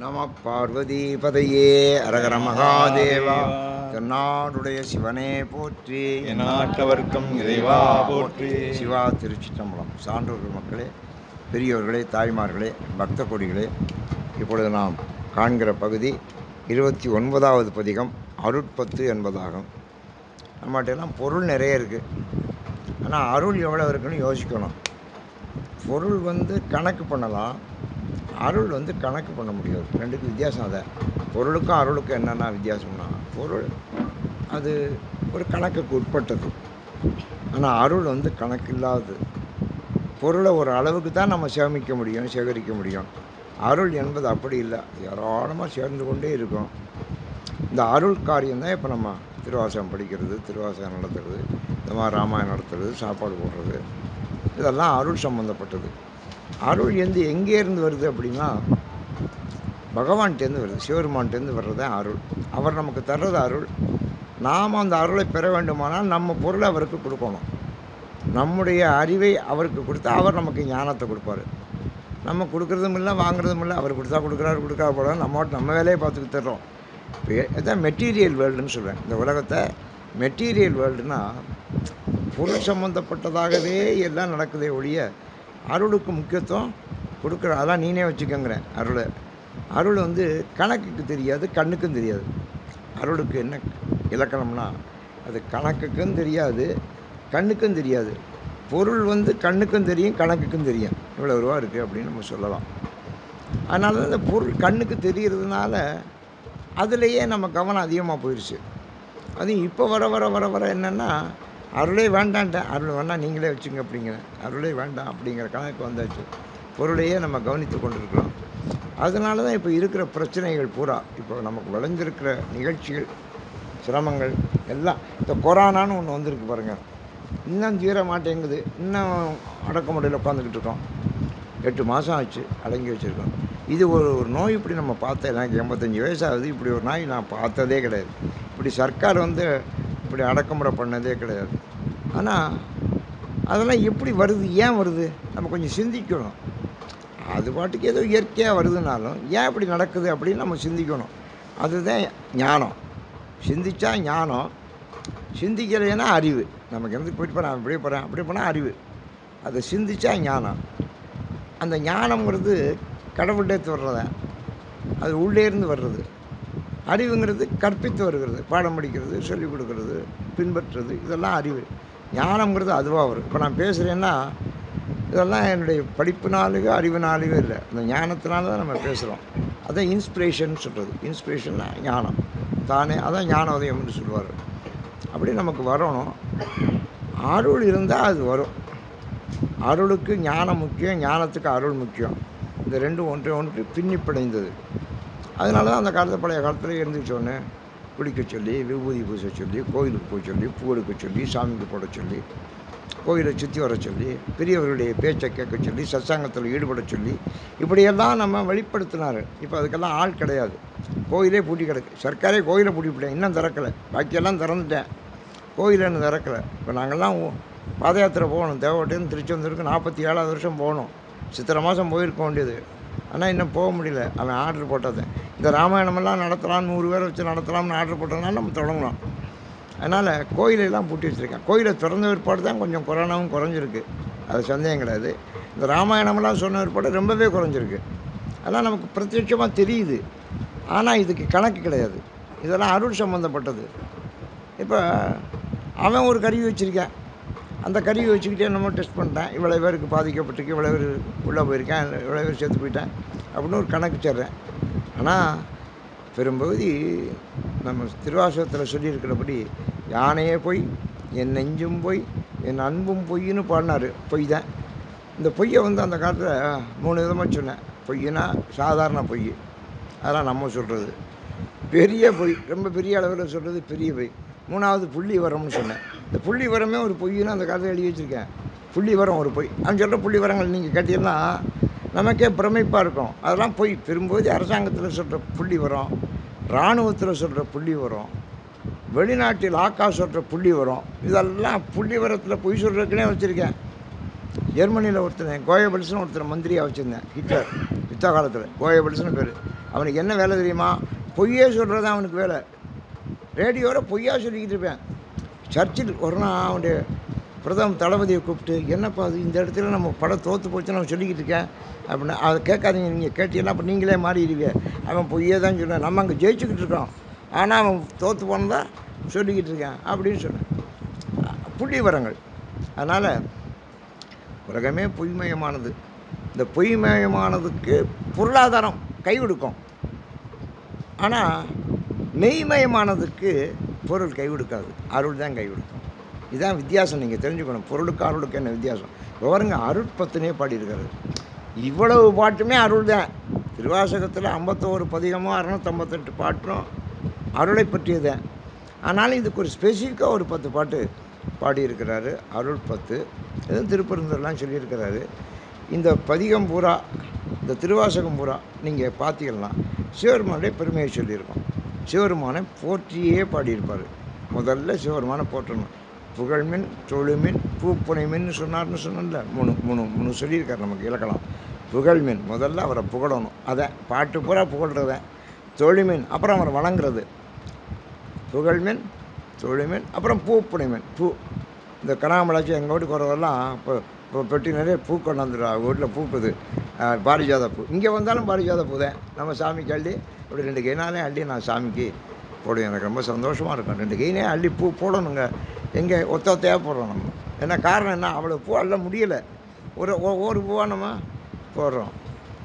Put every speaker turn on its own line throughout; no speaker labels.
நம பார்வதி பதையே அரகர மகாதேவா. தென்னாடுடைய சிவனே போற்றி,
எந்நாட்டவர்க்கும் இறைவா போற்றி.
சிவா திருச்சிற்றம்பலம். சான்றோர்கள் மக்களே, பெரியோர்களே, தாய்மார்களே, பக்த கொடிகளே, இப்பொழுது நாம் காண்கிற பகுதி 29வது பதிகம் அருட்பத்து என்பதாகும். நம்மகிட்டலாம் பொருள் நிறைய இருக்குது, ஆனால் அருள் எவ்வளோ இருக்குன்னு யோசிக்கணும். பொருள் கணக்கு பண்ணலாம், அருள் கணக்கு பண்ண முடியாது. ரெண்டுக்கும் வித்தியாசம். அதை பொருளுக்கும் அருளுக்கும் என்னென்னா வித்தியாசம்னா, பொருள் அது ஒரு கணக்குக்கு உட்பட்டது, ஆனால் அருள் கணக்கு இல்லாதது. பொருளை ஒரு அளவுக்கு தான் நம்ம சேமிக்க முடியும், சேகரிக்க முடியும். அருள் என்பது அப்படி இல்லை, ஏராளமாக சேர்ந்து கொண்டே இருக்கும். இந்த அருள் காரியம்தான் இப்போ நம்ம திருவாசகம் படிக்கிறது, திருவாசகம் நடத்துறது, இந்த மாதிரி ராமாயணம் நடத்துறது, சாப்பாடு போடுறது, இதெல்லாம் அருள் சம்மந்தப்பட்டது. அருள் எங்கேருந்து வருது அப்படின்னா, பகவான்கிட்டேருந்து வருது, சிவருமான்கிட்டேருந்து வர்றது அருள். அவர் நமக்கு தர்றது அருள். நாம் அந்த அருளை பெற வேண்டுமானால் நம்ம பொருளை அவருக்கு கொடுக்கணும். நம்முடைய அறிவை அவருக்கு கொடுத்தா அவர் நமக்கு ஞானத்தை கொடுப்பார். நம்ம கொடுக்குறதும் இல்லை, வாங்குறதும் இல்லை. அவர் கொடுத்தா கொடுக்குறாரு, கொடுக்கா போட நம்ம வேலையை பார்த்துக்கிட்டு தர்றோம். இதுதான் மெட்டீரியல் வேர்ல்டுன்னு சொல்லுவேன். இந்த உலகத்தை மெட்டீரியல் வேர்ல்டுனா பொருள் சம்மந்தப்பட்டதாகவே எல்லாம் நடக்குதே ஒழிய அருளுக்கு முக்கியத்துவம் கொடுக்குற, அதெல்லாம் நீனே வச்சுக்கோங்கிறேன். அருள் கணக்குக்கு தெரியாது, கண்ணுக்கும் தெரியாது. அருளுக்கு என்ன இலக்கணம்னா, அது கணக்குக்கும் தெரியாது, கண்ணுக்கும் தெரியாது. பொருள் கண்ணுக்கும் தெரியும், கணக்குக்கும் தெரியும். இவ்வளோ ரூபா இருக்குது அப்படின்னு நம்ம சொல்லலாம். அதனால தான் இந்த பொருள் கண்ணுக்கு தெரிகிறதுனால அதுலேயே நம்ம கவனம் அதிகமாக போயிடுச்சு. அதுவும் இப்போ வர வர வர வர என்னென்னா, அருளே வேண்டான்ட்டேன், அருள் வேண்டாம் நீங்களே வச்சுங்க அப்படிங்கிறேன். அருளே வேண்டாம் அப்படிங்கிற கணக்கு வந்தாச்சு. பொருளையே நம்ம கவனித்து கொண்டிருக்கிறோம். அதனால தான் இப்போ இருக்கிற பிரச்சனைகள் பூரா, இப்போ நமக்கு விளைஞ்சிருக்கிற நிகழ்ச்சிகள், சிரமங்கள் எல்லாம். இந்த கொரோனான்னு ஒன்று வந்திருக்கு பாருங்கள், இன்னும் தீர மாட்டேங்குது. இன்னும் அடக்குமுறையில் உட்காந்துக்கிட்டு இருக்கோம். 8 மாதம் ஆச்சு அடங்கி வச்சுருக்கோம். இது ஒரு நோய் இப்படி நம்ம பார்த்தேன். எனக்கு 85 வயசாகுது, இப்படி ஒரு நோய் நான் பார்த்ததே கிடையாது. இப்படி சர்க்கார் இப்படி அடக்குமுறை பண்ணதே கிடையாது. ஆனால் அதெல்லாம் எப்படி வருது, ஏன் வருது, நம்ம கொஞ்சம் சிந்திக்கணும். அது பாட்டுக்கு ஏதோ இயற்கையாக வருதுனாலும் ஏன் இப்படி நடக்குது அப்படின்னு நம்ம சிந்திக்கணும். அதுதான் ஞானம். சிந்திச்சா ஞானம், சிந்திக்கலைன்னா அறிவு. நமக்கு போயிட்டு போகிறேன், இப்படி போகிறேன், அப்படி போனால் அறிவு. அதை சிந்திச்சா ஞானம். அந்த ஞானங்கிறது கடவுள்கிட்டே வர்றத, அது உள்ளேருந்து வர்றது. அறிவுங்கிறது கற்பித்து வருகிறது, பாடம் படிக்கிறது, சொல்லிக் கொடுக்கறது, பின்பற்றுறது, இதெல்லாம் அறிவு. ஞானங்கிறது அதுவாக வரும். இப்போ நான் பேசுகிறேன்னா இதெல்லாம் என்னுடைய படிப்புனாலேயோ அறிவுனாலேயோ இல்லை, இந்த ஞானத்தினால தான் நம்ம பேசுகிறோம். அதான் இன்ஸ்பிரேஷன் சொல்கிறது. இன்ஸ்பிரேஷன்னா ஞானம் தானே, அதான் ஞானோதயம்னு சொல்லுவார். அப்படி நமக்கு வரணும். அருள் இருந்தால் அது வரும். அருளுக்கு ஞானம் முக்கியம், ஞானத்துக்கு அருள் முக்கியம். இந்த ரெண்டும் ஒன்று பின்னி பிணைந்தது. அதனால தான் அந்த காலத்தில், பழைய காலத்தில் இருந்துச்சோன்னு குளிக்க சொல்லி, விபூதி பூச சொல்லி, கோயிலுக்கு போய் சொல்லி, பூ எடுக்க சொல்லி, சாமிக்கு போட சொல்லி, கோயிலை சுற்றி வர சொல்லி, பெரியவர்களுடைய பேச்சை கேட்க சொல்லி, சத்சங்கத்தில் ஈடுபட சொல்லி, இப்படியெல்லாம் நம்ம வெளிப்படுத்தினார். இப்போ அதுக்கெல்லாம் ஆள் கிடையாது. கோயிலே பூட்டி கிடக்கு. சர்க்காரே கோயிலை பூட்டிவிட்டேன், இன்னும் திறக்கலை. பாக்கியெல்லாம் திறந்துட்டேன், கோயிலை இன்னும் திறக்கலை. இப்போ நாங்கள்லாம் பாத யாத்திரை போகணும். தேவகோட்டையிலேருந்து திருச்செந்தூருக்கு 47வது வருஷம் போகணும். சித்திரை மாதம் போயிருக்க வேண்டியது, ஆனால் இன்னும் போக முடியல. அவன் ஆர்டர் போட்டது. இந்த ராமாயணமெல்லாம் நடத்தலாம், 100 பேரை வச்சு நடத்தலாம்னு ஆர்டர் போட்டதுனால நம்ம தொடங்கலாம். அதனால் கோயிலெல்லாம் பூட்டி வச்சுருக்கேன். கோயிலை திறந்த ஏற்பாடு தான் கொஞ்சம் கொரோனாவும் குறைஞ்சிருக்கு, அது சந்தேகம் கிடையாது. இந்த ராமாயணமெல்லாம் சொன்ன ஏற்பாடு ரொம்பவே குறைஞ்சிருக்கு. அதெல்லாம் நமக்கு பிரத்யட்சமாக தெரியுது. ஆனால் இதுக்கு கணக்கு கிடையாது. இதெல்லாம் அருள் சம்மந்தப்பட்டது. இப்போ அவன் ஒரு கருவி வச்சுருக்கேன், அந்த கருவி வச்சுக்கிட்டே நம்ம டெஸ்ட் பண்ணிட்டேன். இவ்வளோ பேருக்கு பாதிக்கப்பட்டிருக்கு, இவ்வளோ பேர் உள்ளே போயிருக்கேன், இவ்வளோ பேர் சேர்த்து போயிட்டேன் அப்படின்னு ஒரு கணக்கு வச்சிட்றேன். ஆனால் பெரும்பகுதி நம்ம திருவாசகத்தில் சொல்லியிருக்கிறபடி, யானையே போய், என் நெஞ்சும் போய், என் அன்பும் பொய்ன்னு பாடினார். பொய் தான். இந்த பொய்யை அந்த காலத்தில் 3 விதமாக சொன்னேன். பொய்னா சாதாரண பொய், அதெல்லாம் நம்ம சொல்கிறது. பெரிய பொய், ரொம்ப பெரிய அளவில் சொல்கிறது பெரிய பொய். 3வது புள்ளி வரம்னு சொன்னேன். இந்த புள்ளி வரமே ஒரு பொய்ன்னு அந்த காலத்தில் எழுதி வச்சுருக்கேன். புள்ளி வரம் ஒரு பொய். அவன் சொல்கிற புள்ளி வரங்கள் நீங்கள் கேட்டீங்கன்னா நமக்கே பிரமிப்பாக இருக்கும். அதெல்லாம் பொய். பெரும்போது அரசாங்கத்தில் சொல்கிற புள்ளி வரும், இராணுவத்தில் சொல்கிற புள்ளி வரும், வெளிநாட்டில் ஆக்கா சொல்கிற புள்ளி வரும். இதெல்லாம் புள்ளி வரத்தில் பொய் சொல்கிறதுக்குனே வச்சுருக்கேன். ஜெர்மனியில் ஒருத்தனை கோயபல்ஸ்னு ஒருத்தனை மந்திரியாக வச்சுருந்தேன். ஹிட்லர் யுத்த காலத்தில் கோயபல்ஸ்னு பேர். அவனுக்கு என்ன வேலை தெரியுமா? பொய்யே சொல்கிறது தான் அவனுக்கு வேலை. ரேடியோவில் பொய்யா சொல்லிக்கிட்டு இருப்பேன். சர்ச்சில் ஒரு நாள் அவனுடைய பிரதம தளபதியை கூப்பிட்டு, என்னப்பா அது இந்த இடத்துல நம்ம படம் தோற்று போச்சுன்னு அவன் சொல்லிக்கிட்டு இருக்கேன் அப்படின்னா, அதை கேட்காதீங்க, நீங்கள் கேட்டீங்கன்னா அப்போ நீங்களே மாறிடுவீங்க. அவன் பொய்யே தான் சொல்லுவேன், நம்ம அங்கே ஜெயிச்சுக்கிட்டு இருக்கோம், ஆனால் அவன் தோற்று போனதா சொல்லிக்கிட்டு இருக்கேன் அப்படின்னு சொன்னேன். புள்ளி விவரங்கள். அதனால் உலகமே பொய்மயமானது. இந்த பொய்மயமானதுக்கு பொருளாதாரம் கை கொடுக்கும், ஆனால் மெய்மயமானதுக்கு பொருள் கை கொடுக்காது, அருள் தான் கை கொடுக்கும். இதுதான் வித்தியாசம். நீங்கள் தெரிஞ்சுக்கணும், பொருளுக்கு அருளுக்கு என்ன வித்தியாசம். பாருங்க, அருட்பத்துனே பாடியிருக்காரு. இவ்வளவு பாட்டுமே அருள் தான். திருவாசகத்தில் 51 பதிகமும் 658 பாட்டும் அருளை பற்றியதான். ஆனாலும் இதுக்கு ஒரு ஸ்பெசிஃபிக்காக ஒரு 10 பாட்டு பாடியிருக்கிறாரு, அருள் 10. எதுவும் திருப்பெருந்தூர்லாம் சொல்லியிருக்கிறாரு. இந்த பதிகம் பூரா, இந்த திருவாசகம் பூரா நீங்கள் பார்த்தீங்கன்னா சிவபெருமானுடைய பெருமையை சொல்லியிருக்கோம். சிவபெருமானை போற்றியே பாடியிருப்பார். முதல்ல சிவபெருமானை போற்றணும். புகழ்மின், தொழுமின், பூப்புனைமின்னு சொன்னார்னு சொன்னல, மூணு சொல்லியிருக்கார் நமக்கு இலக்கணம். புகழ்மின், முதல்ல அவரை புகழணும், அதை பாட்டு பூரா புகழ்கிறதேன். தொழுமின், அப்புறம் அவரை வணங்குறது. புகழ்மின், தொழுமின், அப்புறம் பூப்புனைமின். பூ, இந்த கனாமலாச்சி எங்கள் வீட்டுக்கு வரதெல்லாம் இப்போ பெட்டி நிறைய பூ கொண்டு வந்துடுறா. அவங்க வீட்டில் பூக்குது பாரிஜாத பூ. இங்கே வந்தாலும் பாரிஜாத பூ தான். நம்ம சாமிக்கு அள்ளி அப்படி 2 கைனாலே அள்ளி நான் சாமிக்கு போடுவேன். எனக்கு ரொம்ப சந்தோஷமாக இருக்கும். 2 கைனே அள்ளி பூ போடணுங்க. எங்கே ஒத்தையாக போடுறோம் நம்ம. என்ன காரணம் என்ன, அவ்வளோ பூ அள்ள முடியலை. ஒரு பூவாக நம்ம போடுறோம்.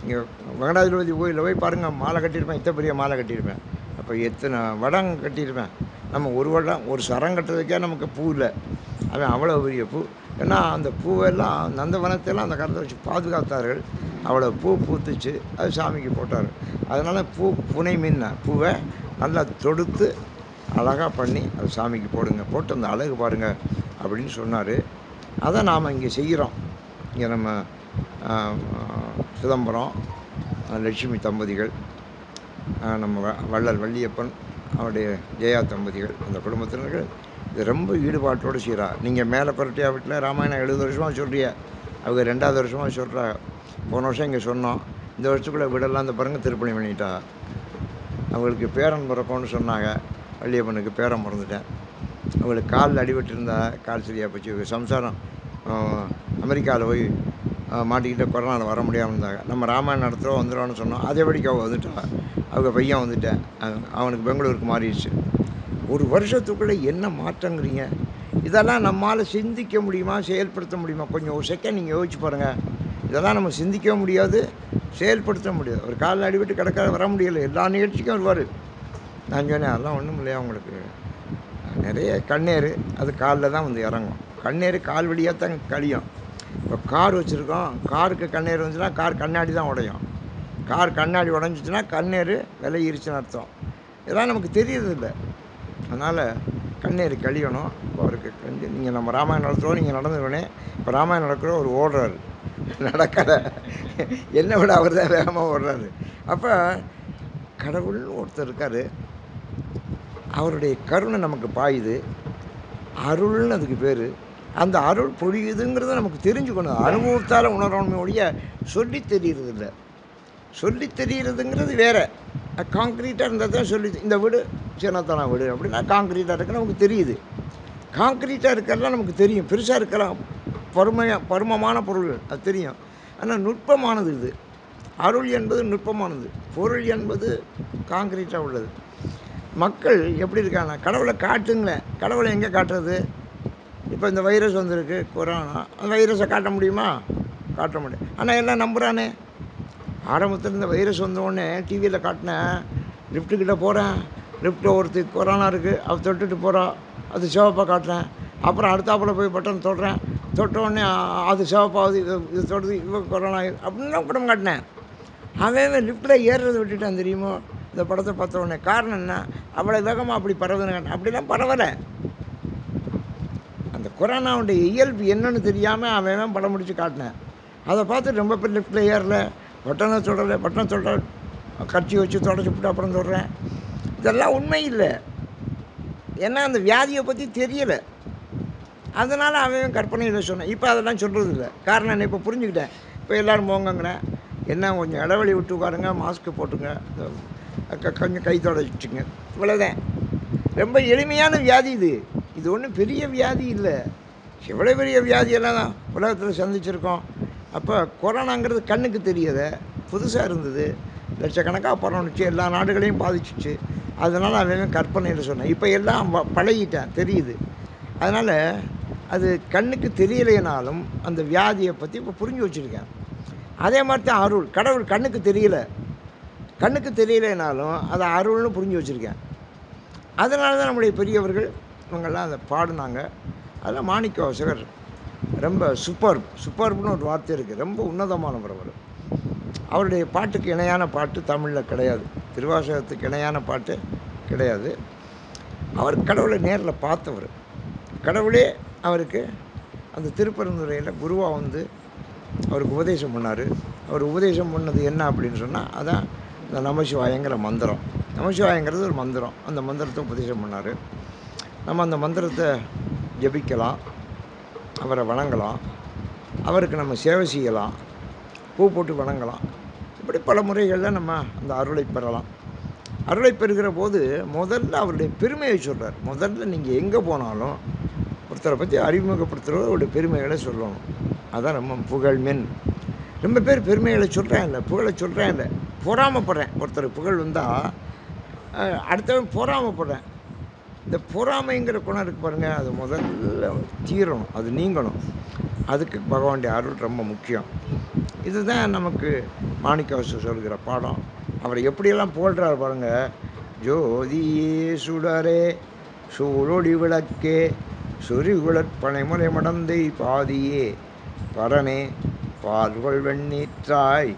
இங்கே வெங்கடாஜலபதி கோயிலில் போய் பாருங்கள், மாலை கட்டியிருப்பேன், இத்தனை பெரிய மாலை கட்டியிருப்பேன். அப்போ எத்தனை வடம் கட்டியிருப்பேன். நம்ம ஒரு வடம், ஒரு சரம் கட்டுறதுக்கே நமக்கு பூ இல்லை. அவன் அவ்வளோ பெரிய பூ. ஏன்னா அந்த பூவெல்லாம் நந்தவனத்தெல்லாம் அந்த காலத்தில் வச்சு பாதுகாத்தார்கள். அவ்வளோ பூ பூத்துச்சு, அது சாமிக்கு போட்டார். அதனால் புனை மின்ன பூவை நல்லா தொடுத்து அழகாக பண்ணி அது சாமிக்கு போடுங்க, போட்டு அந்த அழகு பாருங்கள் அப்படின்னு சொன்னார். அதை நாம் இங்கே செய்கிறோம். இங்கே நம்ம சிதம்பரம் லட்சுமி தம்பதிகள், நம்ம வள்ளல் வள்ளியப்பன், அவருடைய ஜெயா தம்பதிகள், அந்த குடும்பத்தினர்கள் இது ரொம்ப ஈடுபாட்டோடு செய்கிறா. நீங்கள் மேலே கொரட்டியா வீட்டில் ராமாயணம் 70 வருஷமாக சொல்கிறிய, அவங்க 2வது வருஷமாக சொல்கிறா. போன வருஷம் இங்கே சொன்னோம், இந்த வருஷத்துக்குள்ளே வீடெல்லாம் இந்த பாருங்கள் திருப்பணி பண்ணிட்டா. அவங்களுக்கு பேரன் பிறக்கும்னு சொன்னாங்க. வள்ளியப்பனுக்கு பேரன் பிறந்துட்டேன். அவங்களுக்கு காலில் அடிபட்டு இருந்தா, கால் சரியாக போச்சு. சம்சாரம் அமெரிக்காவில் போய் மாட்டிக்கிட்டு கொரோனாவில் வர முடியாமல் இருந்தாங்க. நம்ம ராமாயணம் நடத்துகிறோம் வந்துடுவான்னு சொன்னோம். அதே படிக்க அவள் வந்துட்டான். அவங்க பையன் வந்துட்டேன், அவனுக்கு பெங்களூருக்கு மாறிடுச்சு. ஒரு வருஷத்துக்குள்ளே என்ன மாற்றங்கிறீங்க? இதெல்லாம் நம்மளால் சிந்திக்க முடியுமா, செயல்படுத்த முடியுமா? கொஞ்சம் ஒரு செகண்ட் நீங்கள் யோசிச்சு பாருங்கள். இதெல்லாம் நம்ம சிந்திக்க முடியாது, செயல்படுத்த முடியாது. ஒரு காலில் அடிபட்டு கிடக்க வர முடியலை, எல்லா நிகழ்ச்சிக்கும் வருவார். நான் சொன்னேன், அதெல்லாம் ஒன்றும் இல்லையா, உங்களுக்கு நிறைய கண்ணீர் அது காலில் தான் வந்து இறங்கும். கண்ணீர் கால் வழியாக தான் கழியும். இப்போ கார் வச்சுருக்கோம், காருக்கு கண்ணீர் வந்துச்சுன்னா கார் கண்ணாடி தான் உடையும். கார் கண்ணாடி உடஞ்சிச்சின்னா கண்ணீர் விலையிருச்சுன்னு அர்த்தம். இதெல்லாம் நமக்கு தெரியறதில்லை. அதனால் கண்ணீர் கழியணும். இப்போ அவருக்கு நீங்கள் நம்ம ராமாயணம் நடத்துகிறோம், நீங்கள் நடந்துக்கணே. இப்போ ராமாயணம் நடக்கிற ஒரு ஓடுறாரு, நடக்கலை, என்னை விட அவர் தான் வேகமாக ஓடுறாரு. அப்போ கடவுள்னு ஒருத்தர் இருக்கார், அவருடைய கருணை நமக்கு பாயுது, அருள்னு அதுக்கு பேர். அந்த அருள் பொழியுதுங்கிறத நமக்கு தெரிஞ்சுக்கணும், அனுபவத்தால் உணரணுமே ஒழிய சொல்லி தெரியறதில்ல. சொல்லி தெரியறதுங்கிறது வேறு. காங்க்ரீட்டாக இருந்தால் தான் சொல்லி, இந்த வீடு சின்னத்தனா வீடு அப்படின்னா காங்க்ரீட்டாக இருக்குன்னு நமக்கு தெரியுது. காங்க்ரீட்டாக இருக்கிறதெல்லாம் நமக்கு தெரியும். பெருசாக இருக்கலாம், பருமமான பொருள் அது தெரியும். ஆனால் நுட்பமானது இது. அருள் என்பது நுட்பமானது, பொருள் என்பது காங்க்ரீட்டாக உள்ளது. மக்கள் எப்படி இருக்காங்க, கடவுளை காட்டுங்களேன். கடவுளை எங்கே காட்டுறது? இப்போ இந்த வைரஸ் வந்திருக்கு, கொரோனா, அந்த வைரஸை காட்ட முடியுமா? காட்ட முடியும். ஆனால் எல்லாம் நம்புகிறானே. ஆரம்பத்தில் இந்த வைரஸ் வந்தோடனே டிவியில் காட்டினேன், லிஃப்ட்டுக்கிட்ட போகிறேன், லிஃப்ட்டில் ஒருத்தர் கொரோனா இருக்குது, அவள் தொட்டுட்டு போகிறா, அது சிவப்பாக காட்டுறேன். அப்புறம் அடுத்தாப்பில் போய் பட்டன் தொடுறேன், தொட்ட உடனே அது சிவப்பாகுது, இது தொடுது, இவ கொரோனா அப்படின்னு படம் காட்டினேன். அவன் லிஃப்ட்டில் ஏறுறதை விட்டுட்டான் தெரியுமோ இந்த படத்தை பார்த்த உடனே. காரணம் என்ன? அவ்வளோ வேகமாக அப்படி பரவுதுன்னு காட்டினேன். அப்படிலாம் பரவலை. அந்த கொரோனாவுடைய இயல்பு என்னன்னு தெரியாமல் அவன் படம் முடித்து காட்டினேன். அதை பார்த்து ரொம்ப பேர் லிஃப்ட்டில் ஏறலை, பட்டனை தொடரலை, பட்டனை தொட கட்சி வச்சு தொடச்சி விட்டு அப்புறம் தொடுறேன். இதெல்லாம் உண்மை இல்லை. ஏன்னா அந்த வியாதியை பற்றி தெரியலை. அதனால் அவன் கற்பனையில் சொன்னேன். இப்போ அதெல்லாம் சொல்கிறது இல்லை. காரணம் என்ன? இப்போ புரிஞ்சுக்கிட்டேன். இப்போ எல்லோரும் போங்கங்கிறேன். என்ன கொஞ்சம் இடைவெளி விட்டு உட்காருங்க, மாஸ்க்கு போட்டுங்க, கொஞ்சம் கை தொடச்சிங்க, இவ்வளோதான். ரொம்ப எளிமையான வியாதி இது. இது ஒன்றும் பெரிய வியாதி இல்லை. எவ்வளோ பெரிய வியாதியெல்லாம் தான் உலகத்தில் சந்திச்சிருக்கோம். அப்போ கொரோனாங்கிறது கண்ணுக்கு தெரியலை, புதுசாக இருந்தது, லட்சக்கணக்காக பரவணுச்சு, எல்லா நாடுகளையும் பாதிச்சிச்சு. அதனால் அவன் கற்பனையில் சொன்னேன். இப்போ எல்லாம் பழகிட்டேன், தெரியுது. அதனால் அது கண்ணுக்கு தெரியலைனாலும் அந்த வியாதியை பற்றி இப்போ புரிஞ்சு வச்சுருக்கேன். அதே மாதிரி தான் அருள். கடவுள் கண்ணுக்கு தெரியலைனாலும் அதை அருள்னு புரிஞ்சு வச்சுருக்கேன். அதனால தான் நம்முடைய பெரியவர்கள் இவங்கெல்லாம் அதை பாடினாங்க. அதில் மாணிக்கவாசகர் ரொம்ப சூப்பர்ப்னு ஒரு வார்த்தை இருக்குது. ரொம்ப உன்னதமானவர் அவர். அவருடைய பாட்டுக்கு இணையான பாட்டு தமிழில் கிடையாது. திருவாசகத்துக்கு இணையான பாட்டு கிடையாது. அவர் கடவுளை நேரில் பார்த்தவர். கடவுளே அவருக்கு அந்த திருப்பெருந்துறையில் குருவாக வந்து அவருக்கு உபதேசம் பண்ணார். அவர் உபதேசம் பண்ணது என்ன அப்படின்னு சொன்னால், அதான் இந்த நமசிவாயங்கிற மந்திரம். நமசிவாயங்கிறது ஒரு மந்திரம். அந்த மந்திரத்தை உபதேசம் பண்ணார். நம்ம அந்த மந்திரத்தை ஜபிக்கலாம், அவரை வணங்கலாம், அவருக்கு நம்ம சேவை செய்யலாம், பூ போட்டு வணங்கலாம். இப்படி பல முறைகளில் நம்ம அந்த அருளை பெறலாம். அருளை பெறுகிற போது முதல்ல அவருடைய பெருமையை சொல்கிறார். முதல்ல நீங்கள் எங்கே போனாலும் ஒருத்தரை பற்றி அறிமுகப்படுத்துகிறவர் அவருடைய பெருமைகளை சொல்லணும். அதான் நம்ம புகழ்மென். ரொம்ப பேர் பெருமைகளை சொல்கிறேன் இல்லை, புகழை சொல்கிறேன் இல்லை, பொறாமப்படுறேன். ஒருத்தர் புகழ் வந்தால் அடுத்தவன் பொறாமப்படுறேன். இந்த பொறாமைங்கிற குணம் இருக்குது பாருங்கள், அது முதல்ல தீரணும், அது நீங்கணும். அதுக்கு பகவானுடைய அருள் ரொம்ப முக்கியம். இதுதான் நமக்கு மாணிக்கவாசகர் சொல்கிற பாடம். அவரை எப்படியெல்லாம் புகழ்கிறார் பாருங்கள். ஜோதியே சுடரே சூழொடி விளக்கே சொரிகுழற் பனைமுறை மடந்தை பாதியே பரனே பால்கொள் வெண்ணீற்றாய்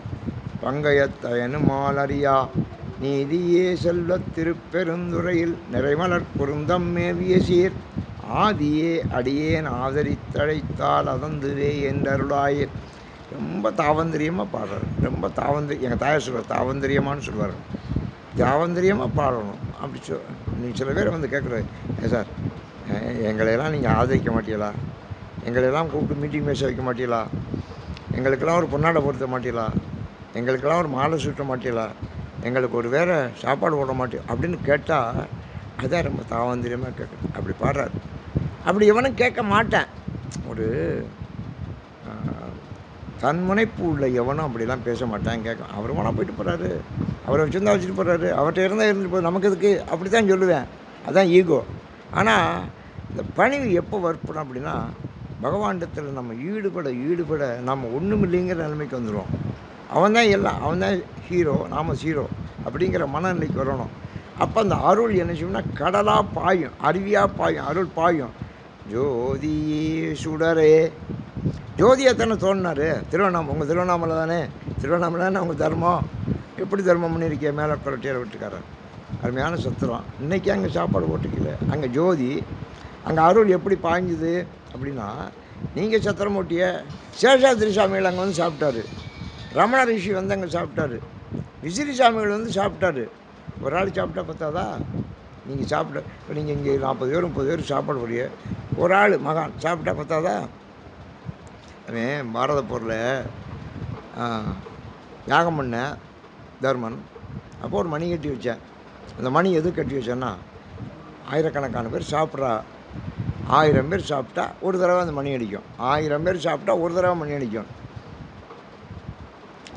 பங்கயத்தயனு மாலறியா நீதியே செல்வத் திருப்பெருந்துறையில் நிறைமலர் பொருந்தம் மேவிய சீர் ஆதியே அடியேன் ஆதரித்தழைத்தால் அதந்துவே என்றருளாயே. ரொம்ப தாவந்திரியமாக பாடுறார். ரொம்ப எங்கள் தாயார் சொல்லுவார், தாவந்திரியமானு சொல்லுவார். தாவந்திரியமாக பாடணும். அப்படி நீங்கள் சில பேர் வந்து கேட்குறாரு, சார் எங்களையெல்லாம் நீங்கள் ஆதரிக்க மாட்டீங்களா, எங்களையெல்லாம் கூப்பிட்டு மீட்டிங் பேச வைக்க மாட்டீங்களா, எங்களுக்கெல்லாம் ஒரு பொன்னாடை பொருத்த மாட்டீங்களா, எங்களுக்கெல்லாம் ஒரு மாலை சுட்ட மாட்டீங்களா, எங்களுக்கு ஒரு வேறு சாப்பாடு போட மாட்டோம் அப்படின்னு கேட்டால் அதான் ரொம்ப தாவந்திரியமாக கேட்குறேன். அப்படி பாடுறாரு. அப்படி எவனும் கேட்க மாட்டேன். ஒரு தன்முனைப்பு உள்ள எவனும் அப்படிலாம் பேச மாட்டான், கேட்க. அவர் வேணால் போயிட்டு போகிறாரு, அவரை வச்சுருந்தா வச்சுட்டு போகிறாரு, அவர்கிட்ட இருந்தால் இருந்துட்டு போய் நமக்கு எதுக்கு, அப்படி தான் சொல்லுவேன். அதுதான் ஈகோ. ஆனால் இந்த பணிவு எப்போ வற்படும் அப்படின்னா, பகவானிடத்தில் நம்ம ஈடுபட நம்ம ஒன்றும் இல்லைங்கிற நிலைமைக்கு வந்துடுவோம். அவன் தான் எல்லாம், அவன் தான் ஹீரோ, நாம் ஜீரோ அப்படிங்கிற மனநிலைக்கு வரணும். அப்போ அந்த அருள் என்ன செய்யும்னா கடலாக பாயும், அருவியாக பாயும், அருள் பாயும். ஜோதியே சுடரே, ஜோதியை தானே தோணினார். உங்கள் திருவண்ணாமலை தானே, திருவண்ணாமலை தானே உங்கள் தர்மம். எப்படி தர்மம் பண்ணியிருக்கேன், மேலே கொரட்டியார் விட்டுக்காரன். அருமையான சத்திரம். இன்றைக்கி அங்கே சாப்பாடு போட்டுக்கல, அங்கே ஜோதி, அங்கே அருள் எப்படி பாய்ஞ்சுது அப்படின்னா, நீங்கள் சத்திரம் ஓட்டிய சேஷாத்திரி சாமிகள் அங்கே வந்து சாப்பிட்டாரு, ரமண ரிஷி வந்து அங்கே சாப்பிட்டாரு, விசிறி சாமிகள் வந்து சாப்பிட்டாரு. ஒரு ஆள் சாப்பிட்டா பத்தாதா? நீங்கள் சாப்பிட்ட, இப்போ நீங்கள் இங்கே 40 பேர் 30 பேர் சாப்பாடு போடிய, ஒரு ஆள் மகான் சாப்பிட்டா பத்தாதா? அவன் பாரத போரில் யாகம் பண்ண தர்மன். அப்போ ஒரு மணி கட்டி வச்சேன். அந்த மணி எது கட்டி வச்சேன்னா, ஆயிரக்கணக்கான பேர் சாப்பிட்றா, 1000 பேர் சாப்பிட்டா ஒரு தடவை அந்த மணி அடிக்கும், 1000 பேர் சாப்பிட்டா ஒரு தடவை மணி அடிக்கும்.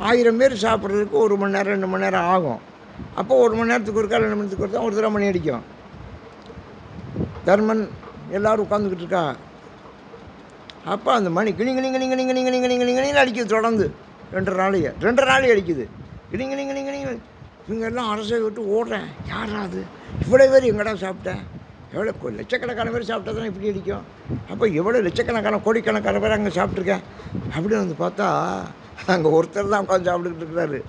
1000 பேர் சாப்பிட்றதுக்கு 1 மணி நேரம் 2 மணி நேரம் ஆகும். அப்போ 1 மணி நேரத்துக்கு ஒருக்கா 2 மணி நேரத்துக்கு ஒருக்கா ஒரு தடவை மணி அடிக்கும். தர்மன் எல்லோரும் உட்காந்துக்கிட்டு இருக்கா. அப்போ அந்த மணி கிணிங்கிணிங்கிணிங்கிணிங்கிணிங்கிணிங்கிணிங்கிணிங்கிணின்னு அடிக்குது தொடர்ந்து 2 நாளைக்கு அடிக்குது. கிணிங்கிணிங்கிணிங்கிணிங்க. இவங்க எல்லாம் அரசை விட்டு ஓடுறேன். யாரா அது, இவ்வளோ பேர் எங்கடா சாப்பிட்டேன், எவ்வளோ லட்சக்கணக்கான பேர் சாப்பிட்டா தானே இப்படி அடிக்கும். அப்போ எவ்வளோ லட்சக்கணக்கான கோடிக்கணக்கான பேர் அங்கே சாப்பிட்ருக்கேன் அப்படின்னு வந்து பார்த்தா, அங்கே ஒருத்தர் தான் உட்காந்து சாப்பிட்டுக்கிட்டு இருக்கிறாரு.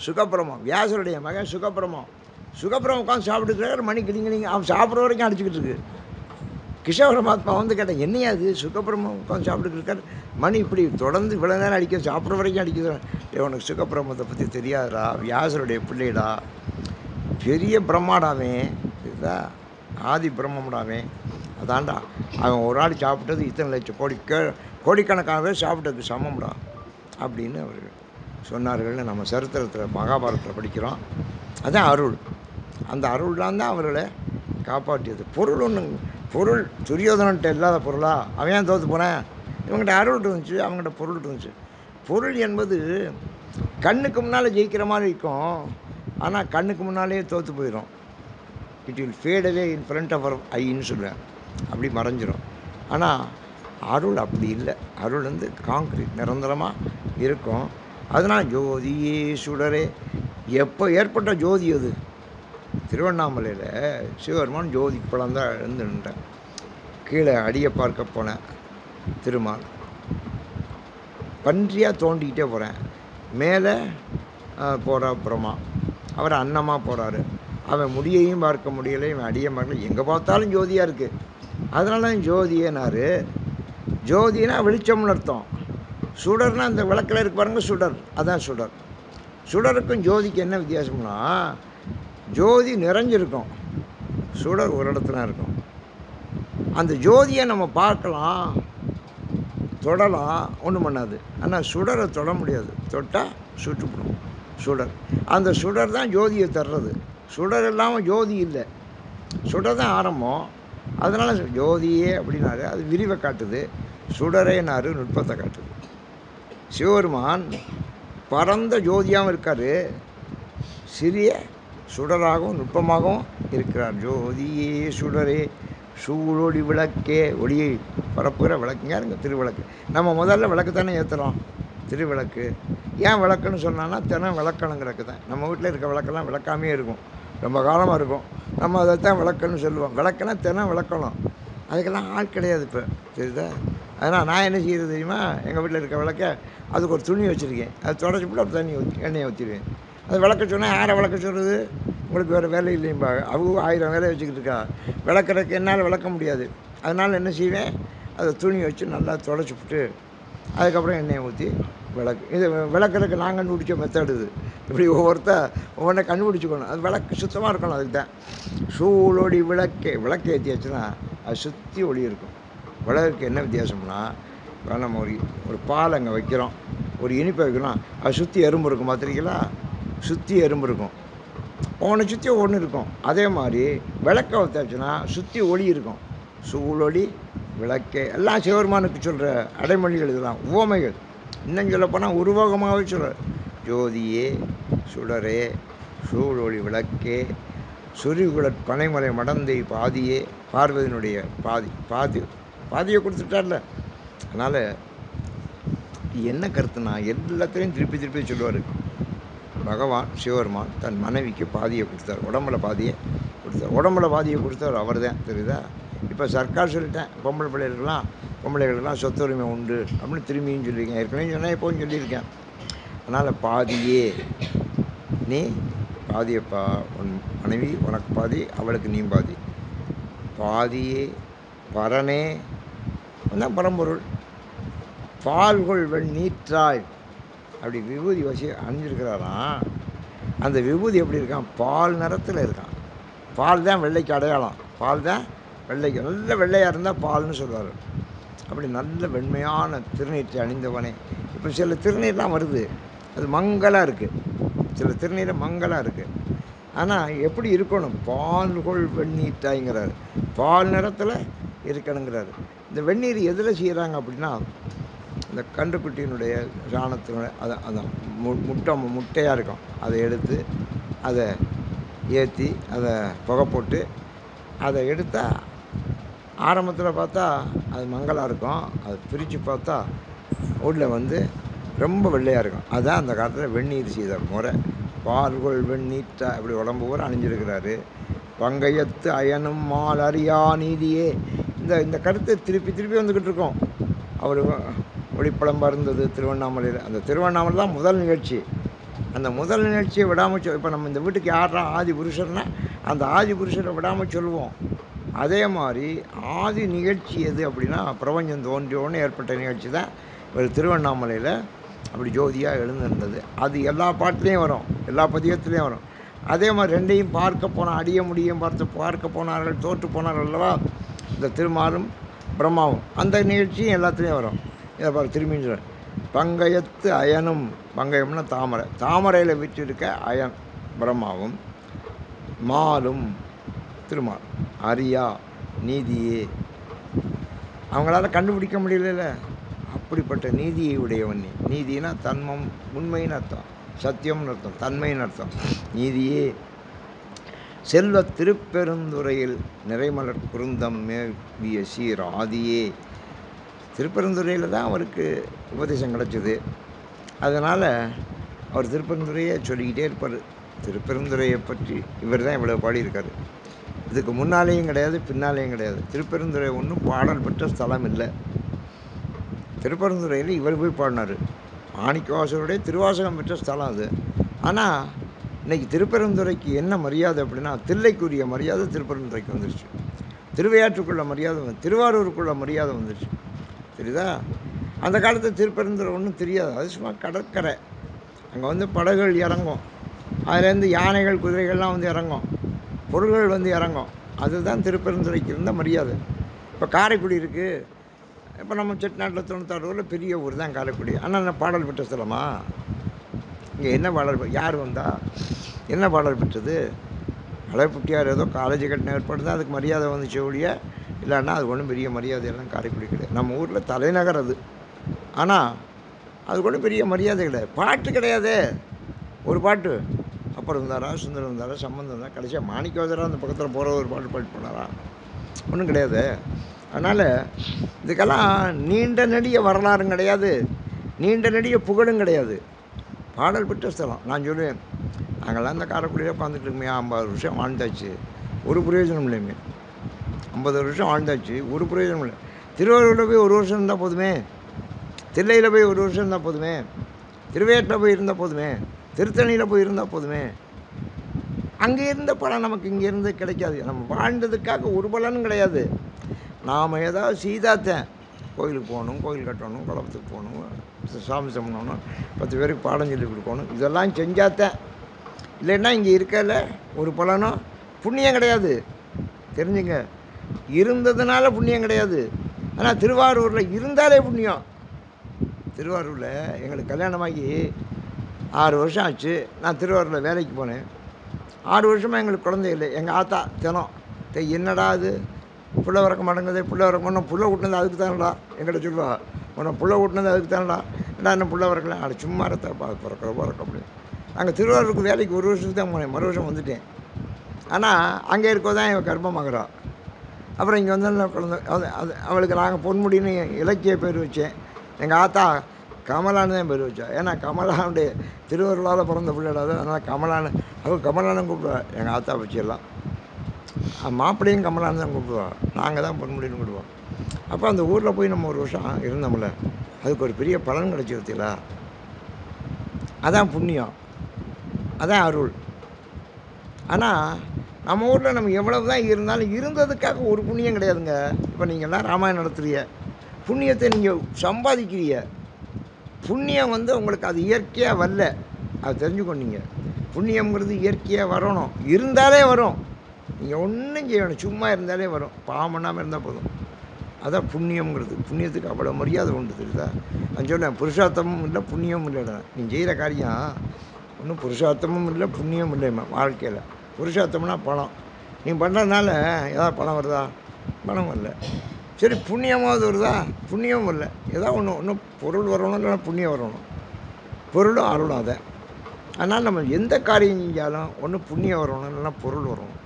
சுகப்பிரமம், வியாசருடைய மகன் சுகப்பிரமம் உட்காந்து சாப்பிட்டுருக்காரு. மணி கிளிங்கிளிங்க, அவன் சாப்பிட்ற வரைக்கும் அடிச்சுக்கிட்டு இருக்கு. கிருஷ்ணபரமாத்மா வந்து கேட்டேன், என்னையா அது, சுகப்பிரமம் உட்காந்து சாப்பிட்டுக்கிட்டு இருக்காரு, மணி இப்படி தொடர்ந்து இவ்வளோ நேரம் அடிக்க, சாப்பிட்ற வரைக்கும் அடிக்குது. உனக்கு சுகப்பிரமத்தை பற்றி தெரியாதுடா, வியாசருடைய பிள்ளைடா, பெரிய பிரம்மாடாவே, இதுதான் ஆதி பிரம்மடாவே, அதான்டா அவன் ஒரு ஆள் சாப்பிட்டது இத்தனை லட்சம் கோடிக்கணக்கான பேர் சாப்பிட்டதுக்கு சமம்டா அப்படின்னு அவர் சொன்னார்கள்னு நம்ம சரித்திரத்தில் மகாபாரதத்தில் படிக்கிறோம். அதான் அருள். அந்த அருள்லாம் தான் அவர்களை காப்பாற்றியது. பொருள் துரியோதனன்ட்ட இல்லாத பொருளா? அவன் ஏன் தோற்று போனேன்? இவங்ககிட்ட அருள் இருந்துச்சு, அவங்ககிட்ட பொருள் இருந்துச்சு. பொருள் என்பது கண்ணுக்கு முன்னால் ஜெயிக்கிற மாதிரி இருக்கும், ஆனால் கண்ணுக்கு முன்னாலேயே தோற்று போயிடும். It will fade away in front of our ஐன்னு சொல்லுவேன், அப்படி மறைஞ்சிரும். ஆனால் அருள் அப்படி இல்லை. அருள் வந்து காங்க்ரீட், நிரந்தரமாக இருக்கும். அதனால் ஜோதியே சுடரே. எப்போ ஏற்பட்ட ஜோதி அது? திருவண்ணாமலையில் சிவபெருமான் ஜோதி பழந்தான் எழுந்து நின்றேன். கீழே அடியை பார்க்க போனேன். திருமால் பன்றியாக தோண்டிக்கிட்டே போகிறேன். மேலே போகிற பிரம்மா, அவர் அன்னமாக போகிறாரு. அவன் முடியையும் பார்க்க முடியலை, இவன் அடியை பார்க்கல. எங்கே பார்த்தாலும் ஜோதியாக இருக்குது. அதனால தான் ஜோதியனார். ஜோதினா வெளிச்சம்னு அர்த்தம். சுடர்னா அந்த விளக்கில் இருக்கு பாருங்க, சுடர், அதான் சுடர். சுடருக்கும் ஜோதிக்கு என்ன வித்தியாசம்னா, ஜோதி நிறைஞ்சிருக்கும், சுடர் ஒரு இடத்துல இருக்கும். அந்த ஜோதியை நம்ம பார்க்கலாம், தொடலாம், ஒன்றும் பண்ணாது. ஆனால் சுடரை தொட முடியாது. தொட்டால் சுட்டுப்படும் சுடர். அந்த சுடர் தான் ஜோதியை தர்றது. சுடர் இல்லாமல் ஜோதி இல்லை. சுடர் தான் ஆரம்பம். அதனால் ஜோதியே அப்படின்னாரு, அது விரிவை காட்டுது. சுடரேனாரு நுட்பத்தை காட்டுது. சிவபெருமான் பரந்த ஜோதியாகவும் இருக்கார், சிறிய சுடராகவும் நுட்பமாகவும் இருக்கிறார். ஜோதியே சுடரே சூழொளி விளக்கே. ஒளியை பரப்புகிற விளக்குங்க இருங்க, திருவிளக்கு. நம்ம முதல்ல விளக்கு தானே ஏற்றுறோம், திருவிளக்கு. ஏன் விளக்குன்னு சொன்னான்னா, தினம் விளக்கணுங்கிறக்கு தான். நம்ம வீட்டில் இருக்க விளக்கெல்லாம் விளக்காமே இருக்கும், ரொம்ப காலமாக இருக்கும். நம்ம அதைத்தான் விளக்குன்னு சொல்லுவோம். விளக்குனா தினம் விளக்கணும். அதுக்கெல்லாம் ஆள் கிடையாது இப்போ, சரிதா? அதனால் நான் என்ன செய்கிறது தெரியுமா? எங்கள் வீட்டில் இருக்க விளக்க, அதுக்கு ஒரு துணி வச்சுருக்கேன், அதை தொடச்சி போட்டு ஒரு தண்ணி ஊற்றி எண்ணெயை ஊற்றிடுவேன். அது விளக்க சொன்னால் யாரை விளக்க சொல்கிறது? உங்களுக்கு வேறு வேலை இல்லைம்பா. அவங்க 1000 வேலை வச்சுக்கிட்டு இருக்கா. விளக்குறதுக்கு என்னால் விளக்க முடியாது. அதனால் என்ன செய்வேன், அதை துணி வச்சு நல்லா தொடச்சி விட்டு அதுக்கப்புறம் எண்ணெயை ஊற்றி விளக்கு. இது விளக்குறதுக்கு நான் கண்டுபிடிச்ச மெத்தடு இது. இப்படி ஒவ்வொன்றை கண்டுபிடிச்சிக்கணும். அது விளக்கு சுத்தமாக இருக்கணும். அதுக்கு தான் சூழொளி விளக்கே. விளக்கு ஏற்றியாச்சுன்னா அது சுற்றி ஒளி இருக்கும். விளக்குக்கு என்ன வித்தியாசம்னா, இப்போ நம்ம ஒரு பால் அங்கே வைக்கிறோம், ஒரு இனிப்பை வைக்கிறோம், அது சுற்றி எறும்பு இருக்கும், பார்த்துருக்கீங்களா? சுற்றி எறும்பு இருக்கும், ஒன்று சுற்றி ஒன்று இருக்கும். அதே மாதிரி விளக்கை வச்சாச்சுன்னா சுற்றி ஒளி இருக்கும். சூழொளி விளக்கே. எல்லாம் சிவபெருமானுக்கு சொல்கிற அடைமொழிகள், இதெல்லாம் உவமைகள். இன்னும் சொல்லப்போனால் உருவகமாகவே சொல்கிறார். ஜோதியே சுடரே சூழொளி விளக்கே சுரிகுலற் பனைமலை மடந்தை பாதியே. பார்வதியினுடைய பாதியை கொடுத்துட்டார்ல. அதனால் என்ன கருத்துனா, எல்லாத்தையும் திருப்பி சொல்லுவார். பகவான் சிவபெருமான் தன் மனைவிக்கு பாதியை கொடுத்தார், உடம்புல பாதியை கொடுத்தார். உடம்புல பாதியை கொடுத்தவர் அவர் தான், தெரியுதா? இப்போ சர்க்கார் சொல்லிட்டேன், பொம்பளைகளுக்கெல்லாம் சொத்துரிமை உண்டு அப்படின்னு திரும்பியும் சொல்லியிருக்கேன். ஏற்கனவே சொன்னால் எப்போவும் சொல்லியிருக்கேன். அதனால் பாதியே, நீ பாதியப்பா, உன் மனைவி உனக்கு பாதி, அவளுக்கு நீ பாதி. பாதியே பரனே தான் பரம்பொருள். பால்கொள் நீற்றாய். அப்படி விபூதி வச்சு அணிஞ்சிருக்கிறாராம். அந்த விபூதி எப்படி இருக்கான்? பால் நிறத்தில் இருக்கான். பால் தான் வெள்ளைக்கு அடையாளம். பால் தான் வெள்ளைக்கு, நல்ல வெள்ளையாக இருந்தால் பால்னு சொல்லுவார். அப்படி நல்ல வெண்மையான திருநீற்றை அணிந்தவனே. இப்போ சில திருநீர்லாம் வருது, அது மங்கலாக இருக்குது. சில திருநீர் மங்கலாக இருக்குது. ஆனால் எப்படி இருக்கணும்? பால்கொள் வெந்நீட்டாய்ங்கிறார். பால் நிறத்தில் இருக்கணுங்கிறாரு. இந்த வெந்நீர் எதில் செய்கிறாங்க அப்படின்னா, இந்த கன்றுக்குட்டியினுடைய சாணத்தினுடைய அதான் முட்டையாக இருக்கும், அதை எடுத்து அதை ஏற்றி அதை புகை போட்டு அதை எடுத்தால் ஆரம்பத்தில் பார்த்தா அது மங்கலாக இருக்கும். அதை பிரித்து பார்த்தா உள்ள வந்து ரொம்ப வெள்ளையாக இருக்கும். அதுதான் அந்த காலத்தில் வெந்நீர் செய்த முறை. பால்கொள் வெந்நீட்டா இப்படி உடம்பு பூரா அணிஞ்சிருக்கிறாரு. பங்கையத்து அயனும் மால் அறியா நீதியே. இந்த கருத்தை திருப்பி வந்துக்கிட்டு இருக்கோம். அவர் ஒளிப்பழம் இருந்தது திருவண்ணாமலையில். அந்த திருவண்ணாமலை தான் முதல் நிகழ்ச்சி. அந்த முதல் நிகழ்ச்சியை விடாமல் இப்போ நம்ம இந்த வீட்டுக்கு யாரா ஆதி புருஷர்னா, அந்த ஆதி புருஷரை விடாமல் சொல்லுவோம். அதே மாதிரி ஆதி நிகழ்ச்சி எது அப்படின்னா, பிரபஞ்சம் தோன்றியோன்னு ஏற்பட்ட நிகழ்ச்சி தான் ஒரு திருவண்ணாமலையில் அப்படி ஜோதியாக எழுந்திருந்தது. அது எல்லா பாட்டுலேயும் வரும், எல்லா பதிகத்துலேயும் வரும். அதே மாதிரி ரெண்டையும் பார்க்க போனால், அடிய முடியும் பார்க்க போனார்கள், தோற்று போனார்கள் அல்லவா, இந்த திருமாலும் பிரம்மாவும். அந்த நிகழ்ச்சியும் எல்லாத்துலேயும் வரும். இதை பாரு திரும்பின்னு சொல்கிறேன். பங்கயத்து அயனும், பங்கயம்னா தாமரை, தாமரையில் விற்றிருக்க அயன் பிரம்மாவும், மாலும் திருமால், அரியா நீதியே, அவங்களால கண்டுபிடிக்க முடியல. அப்படிப்பட்ட நீதியை உடையவன் நீ. நீதினா தன்மம், உண்மைன்னு அர்த்தம், சத்தியம்னு அர்த்தம், தன்மைன்னு அர்த்தம். நீதியே செல்வ திருப்பெருந்துறையில் நிறைமலர் குருந்தம் மேவிய சீர் ஆதியே. திருப்பெருந்துறையில் தான் அவருக்கு உபதேசம் கிடச்சிது. அதனால் அவர் திருப்பெருந்துறையை சொல்லிக்கிட்டே இருப்பார். திருப்பெருந்துறையை பற்றி இவர் தான் இவ்வளோ பாடியிருக்கார். இதுக்கு முன்னாலேயும் கிடையாது, பின்னாலேயும் கிடையாது. திருப்பெருந்துறை ஒன்றும் பாடல் பெற்ற ஸ்தலம் இல்லை. திருப்பெருந்துறையில் இவர் போய் பாடினார். மாணிக்கவாசருடைய திருவாசகம் பெற்ற ஸ்தலம் அது. ஆனால் இன்றைக்கி திருப்பெருந்துறைக்கு என்ன மரியாதை அப்படின்னா, தில்லைக்குரிய மரியாதை திருப்பெருந்துறைக்கு வந்துருச்சு. திருவையாற்றுக்குள்ள மரியாதை திருவாரூருக்குள்ள மரியாதை வந்துருச்சு. தெரியுதா? அந்த காலத்தில் திருப்பெருந்துறை ஒன்றும் தெரியாது. அது சும்மா கடற்கரை. அங்கே வந்து படகுகள் இறங்கும், அதுலேருந்து யானைகள் குதிரைகள்லாம் வந்து இறங்கும், பொருள்கள் வந்து இறங்கும். அதுதான் திருப்பெருந்துறைக்கு இருந்த மரியாதை. இப்போ காரைக்குடி இருக்குது. இப்போ நம்ம செட்டிநாட்டில் 96 ஊரில் பெரிய ஊர் தான் காரைக்குடி. ஆனால் நான் பாடல் பெற்ற ஸ்தலமா? இங்கே என்ன பாடல், யார் வந்தா, என்ன பாடல் பெற்றது? அழகுட்டியார் ஏதோ காலேஜ் கட்டின ஏற்பாடு தான் அதுக்கு மரியாதை வந்துச்சு ஒழிய, இல்லைன்னா அது ஒன்றும் பெரிய மரியாதையெல்லாம் காரைக்குடி கிடையாது. நம்ம ஊரில் தலைநகர் அது. ஆனால் அதுக்கு ஒன்றும் பெரிய மரியாதை கிடையாது. பாட்டு கிடையாது. ஒரு பாட்டு அப்புறம் இருந்தாரா, சுந்தரம் இருந்தாரா, சம்பந்தம் இருந்தால், கடைசியாக மாணிக்கவாசரா அந்த பக்கத்தில் போகிற ஒரு பாட்டு பாட்டு போனாரா? ஒன்றும் கிடையாது. அதனால் இதுக்கெல்லாம் நீண்ட நெடிய வரலாறும் கிடையாது, நீண்ட நெடிய புகழும் கிடையாது. பாடல் பெற்ற ஸ்தலம். நான் சொல்லுவேன், நாங்கள்லாம் இந்த காரைக்குடியில் உட்காந்துட்டு இருக்கோமே, 50 வருஷம் வாழ்ந்தாச்சு, ஒரு பிரயோஜனம் இல்லைங்க. 50 வருஷம் வாழ்ந்தாச்சு, ஒரு பிரயோஜனம் இல்லை. திருவாரூரில் போய் ஒரு வருஷம் இருந்தால் போதுமே, தில்லையில் போய் ஒரு வருஷம் இருந்தால் போதுமே, திருவையாற்றில் போய் இருந்தால் போதுமே, திருத்தணியில் போய் இருந்தால் போதுமே. அங்கே இருந்த பலன் நமக்கு இங்கே இருந்து கிடைக்காது. நம்ம வாழ்ந்ததுக்காக ஒரு பலனும் கிடையாது. நாம் ஏதாவது சீதாத்தேன், கோயிலுக்கு போகணும், கோயில் கட்டணும், குளத்துக்கு போகணும், சாமி சமணணும், 10 பேருக்கு பாடம் சொல்லி கொடுக்கணும், இதெல்லாம் செஞ்சாத்தேன். இல்லைன்னா இங்கே இருக்கல ஒரு பலனும் புண்ணியம் கிடையாது. தெரிஞ்சுங்க, இருந்ததுனால புண்ணியம் கிடையாது. ஆனால் திருவாரூரில் இருந்தாலே புண்ணியம். திருவாரூரில் எங்களுக்கு கல்யாணமாகி 6 வருஷம் ஆச்சு. நான் திருவாரூரில் வேலைக்கு போனேன். 6 வருஷமாக எங்களுக்கு குழந்தை இல்லை. எங்கள் ஆத்தா தினம் என்னடா அது புள்ள வரக்க மாட்டேங்குது, புள்ள வரக்க ஒன்றும் புள்ள விட்டுனது அதுக்கு தானடா எங்கிட்ட சொல்லுவா, உன்னை புள்ள விட்டுனது அதுக்கு தானடா, ஏடா என்ன புள்ள வரக்கல, அது சும்மா இருத்தப்பா பிறக்க அப்படி. நாங்கள் திருவாரூருக்கு வேலைக்கு 1 வருஷத்துக்கு தான் போனேன், மறு வருஷம் வந்துட்டேன். ஆனால் அங்கே இருக்கோ தான் என் கர்ப்பமாகறா. அப்புறம் இங்கே வந்து குழந்தை அது அவளுக்கு நாங்கள் பொன்முடின்னு இலக்கிய பேர் வச்சேன். எங்கள் ஆத்தா கமலான்னு தான் பேர் வச்சா. ஏன்னா கமலாவுடைய திருவருளால் பிறந்த பிள்ளைடாது, அதனால் கமலான்னு அவள் கமலான்னு கூப்பிடுவா. எங்கள் ஆத்தா வச்சிடலாம் மாப்பிள்ளையும் கமலான்னு தான் கூப்பிடுவாள், நாங்கள் தான் பொன்முடின்னு கூப்பிடுவோம். அப்போ அந்த ஊரில் போய் நம்ம 1 வருஷம் இருந்தோம்ல, அதுக்கு ஒரு பெரிய பலன் கிடச்சி வச்சுங்களா. அதான் புண்ணியம், அதான் அருள். ஆனால் நம்ம ஊரில் நம்ம எவ்வளவு தான் இருந்தாலும் இருந்ததுக்காக ஒரு புண்ணியம் கிடையாதுங்க. இப்போ நீங்கள்லாம் ராமாயணம் நடத்துறீங்க, புண்ணியத்தை நீங்கள் சம்பாதிக்கிறீங்க. புண்ணியம் வந்து உங்களுக்கு அது இயற்கையாக வரல, அது தெரிஞ்சுக்கொண்டீங்க. புண்ணியங்கிறது இயற்கையாக வரணும், இருந்தாலே வரும். நீங்கள் ஒன்றும் செய்யணும், சும்மா இருந்தாலே வரும். பாவம் பண்ணாமல் இருந்தால் போதும். அதான் புண்ணியங்கிறது. புண்ணியத்துக்கு அவ்வளோ மரியாதை உண்டு, தெரியுதா? நான் சொல்லேன், புருஷார்த்தமும் இல்லை புண்ணியமும் இல்லைடா. நீ செய்கிற காரியம் ஒன்றும் புருஷார்த்தமும் இல்லை புண்ணியமும் இல்லைம்மா வாழ்க்கையில். புருஷார்த்தம்னா பணம். நீ பண்ணுறதுனால ஏதாவது பணம் வருதா? பணம் வரல. சரி, புண்ணியமாவது வருதா? புண்ணியமும் இல்லை. ஏதாவது ஒன்று பொருள் வரணும், இல்லைன்னா புண்ணியம் வரணும். பொருளும் அருளும் அதை. அதனால் நம்ம எந்த காரியம் செஞ்சாலும் ஒன்று புண்ணியம் வரணும், இல்லைன்னா பொருள் வரணும்.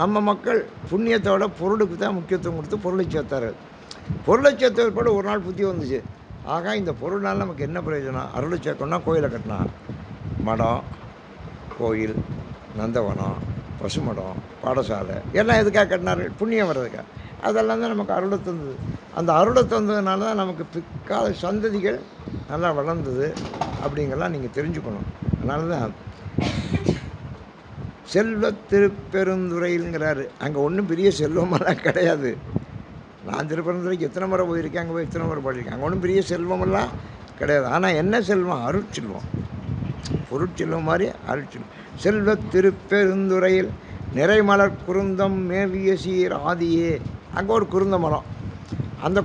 நம்ம மக்கள் புண்ணியத்தோட பொருளுக்கு தான் முக்கியத்துவம் கொடுத்து பொருளை சேர்த்தாரு. பொருளை சேர்த்தது ஒரு நாள் புத்தி வந்துச்சு, ஆகா இந்த பொருள்னால நமக்கு என்ன பிரயோஜனம்? அருளை சேர்க்கணும்னா கோயிலை கட்டினா, மடம், கோயில், நந்தவனம், பசுமடம், பாடசாலை எல்லாம் எதுக்காக கட்டினாரு? புண்ணியம் வர்றதுக்காக. அதெல்லாம் தான் நமக்கு அருளை தந்தது. அந்த அருளை தந்ததுனால தான் நமக்கு பிற்கால சந்ததிகள் நல்லா வளர்ந்தது. அப்படிங்கெல்லாம் நீங்கள் தெரிஞ்சுக்கணும். அதனால தான் செல்வ திருப்பெருந்துறைங்கிறாரு. அங்கே ஒன்றும் பெரிய செல்வமெல்லாம் கிடையாது. நான் திருப்பெருந்துறைக்கு எத்தனை முறை போயிருக்கேன், அங்கே போய் எத்தனை முறை பாடியிருக்கேன். அங்கே ஒன்றும் பெரிய செல்வமெல்லாம் கிடையாது. ஆனால் என்ன செல்வம்? அருட்செல்வம். பொருட்செல்வம் மாதிரி அருட்செல்வம். செல்வ திருப்பெருந்துறையில் நிறைமலர் குருந்தம் மேவிய சீர் ஆதியே. அங்கே ஒரு குருந்த மரம். அந்த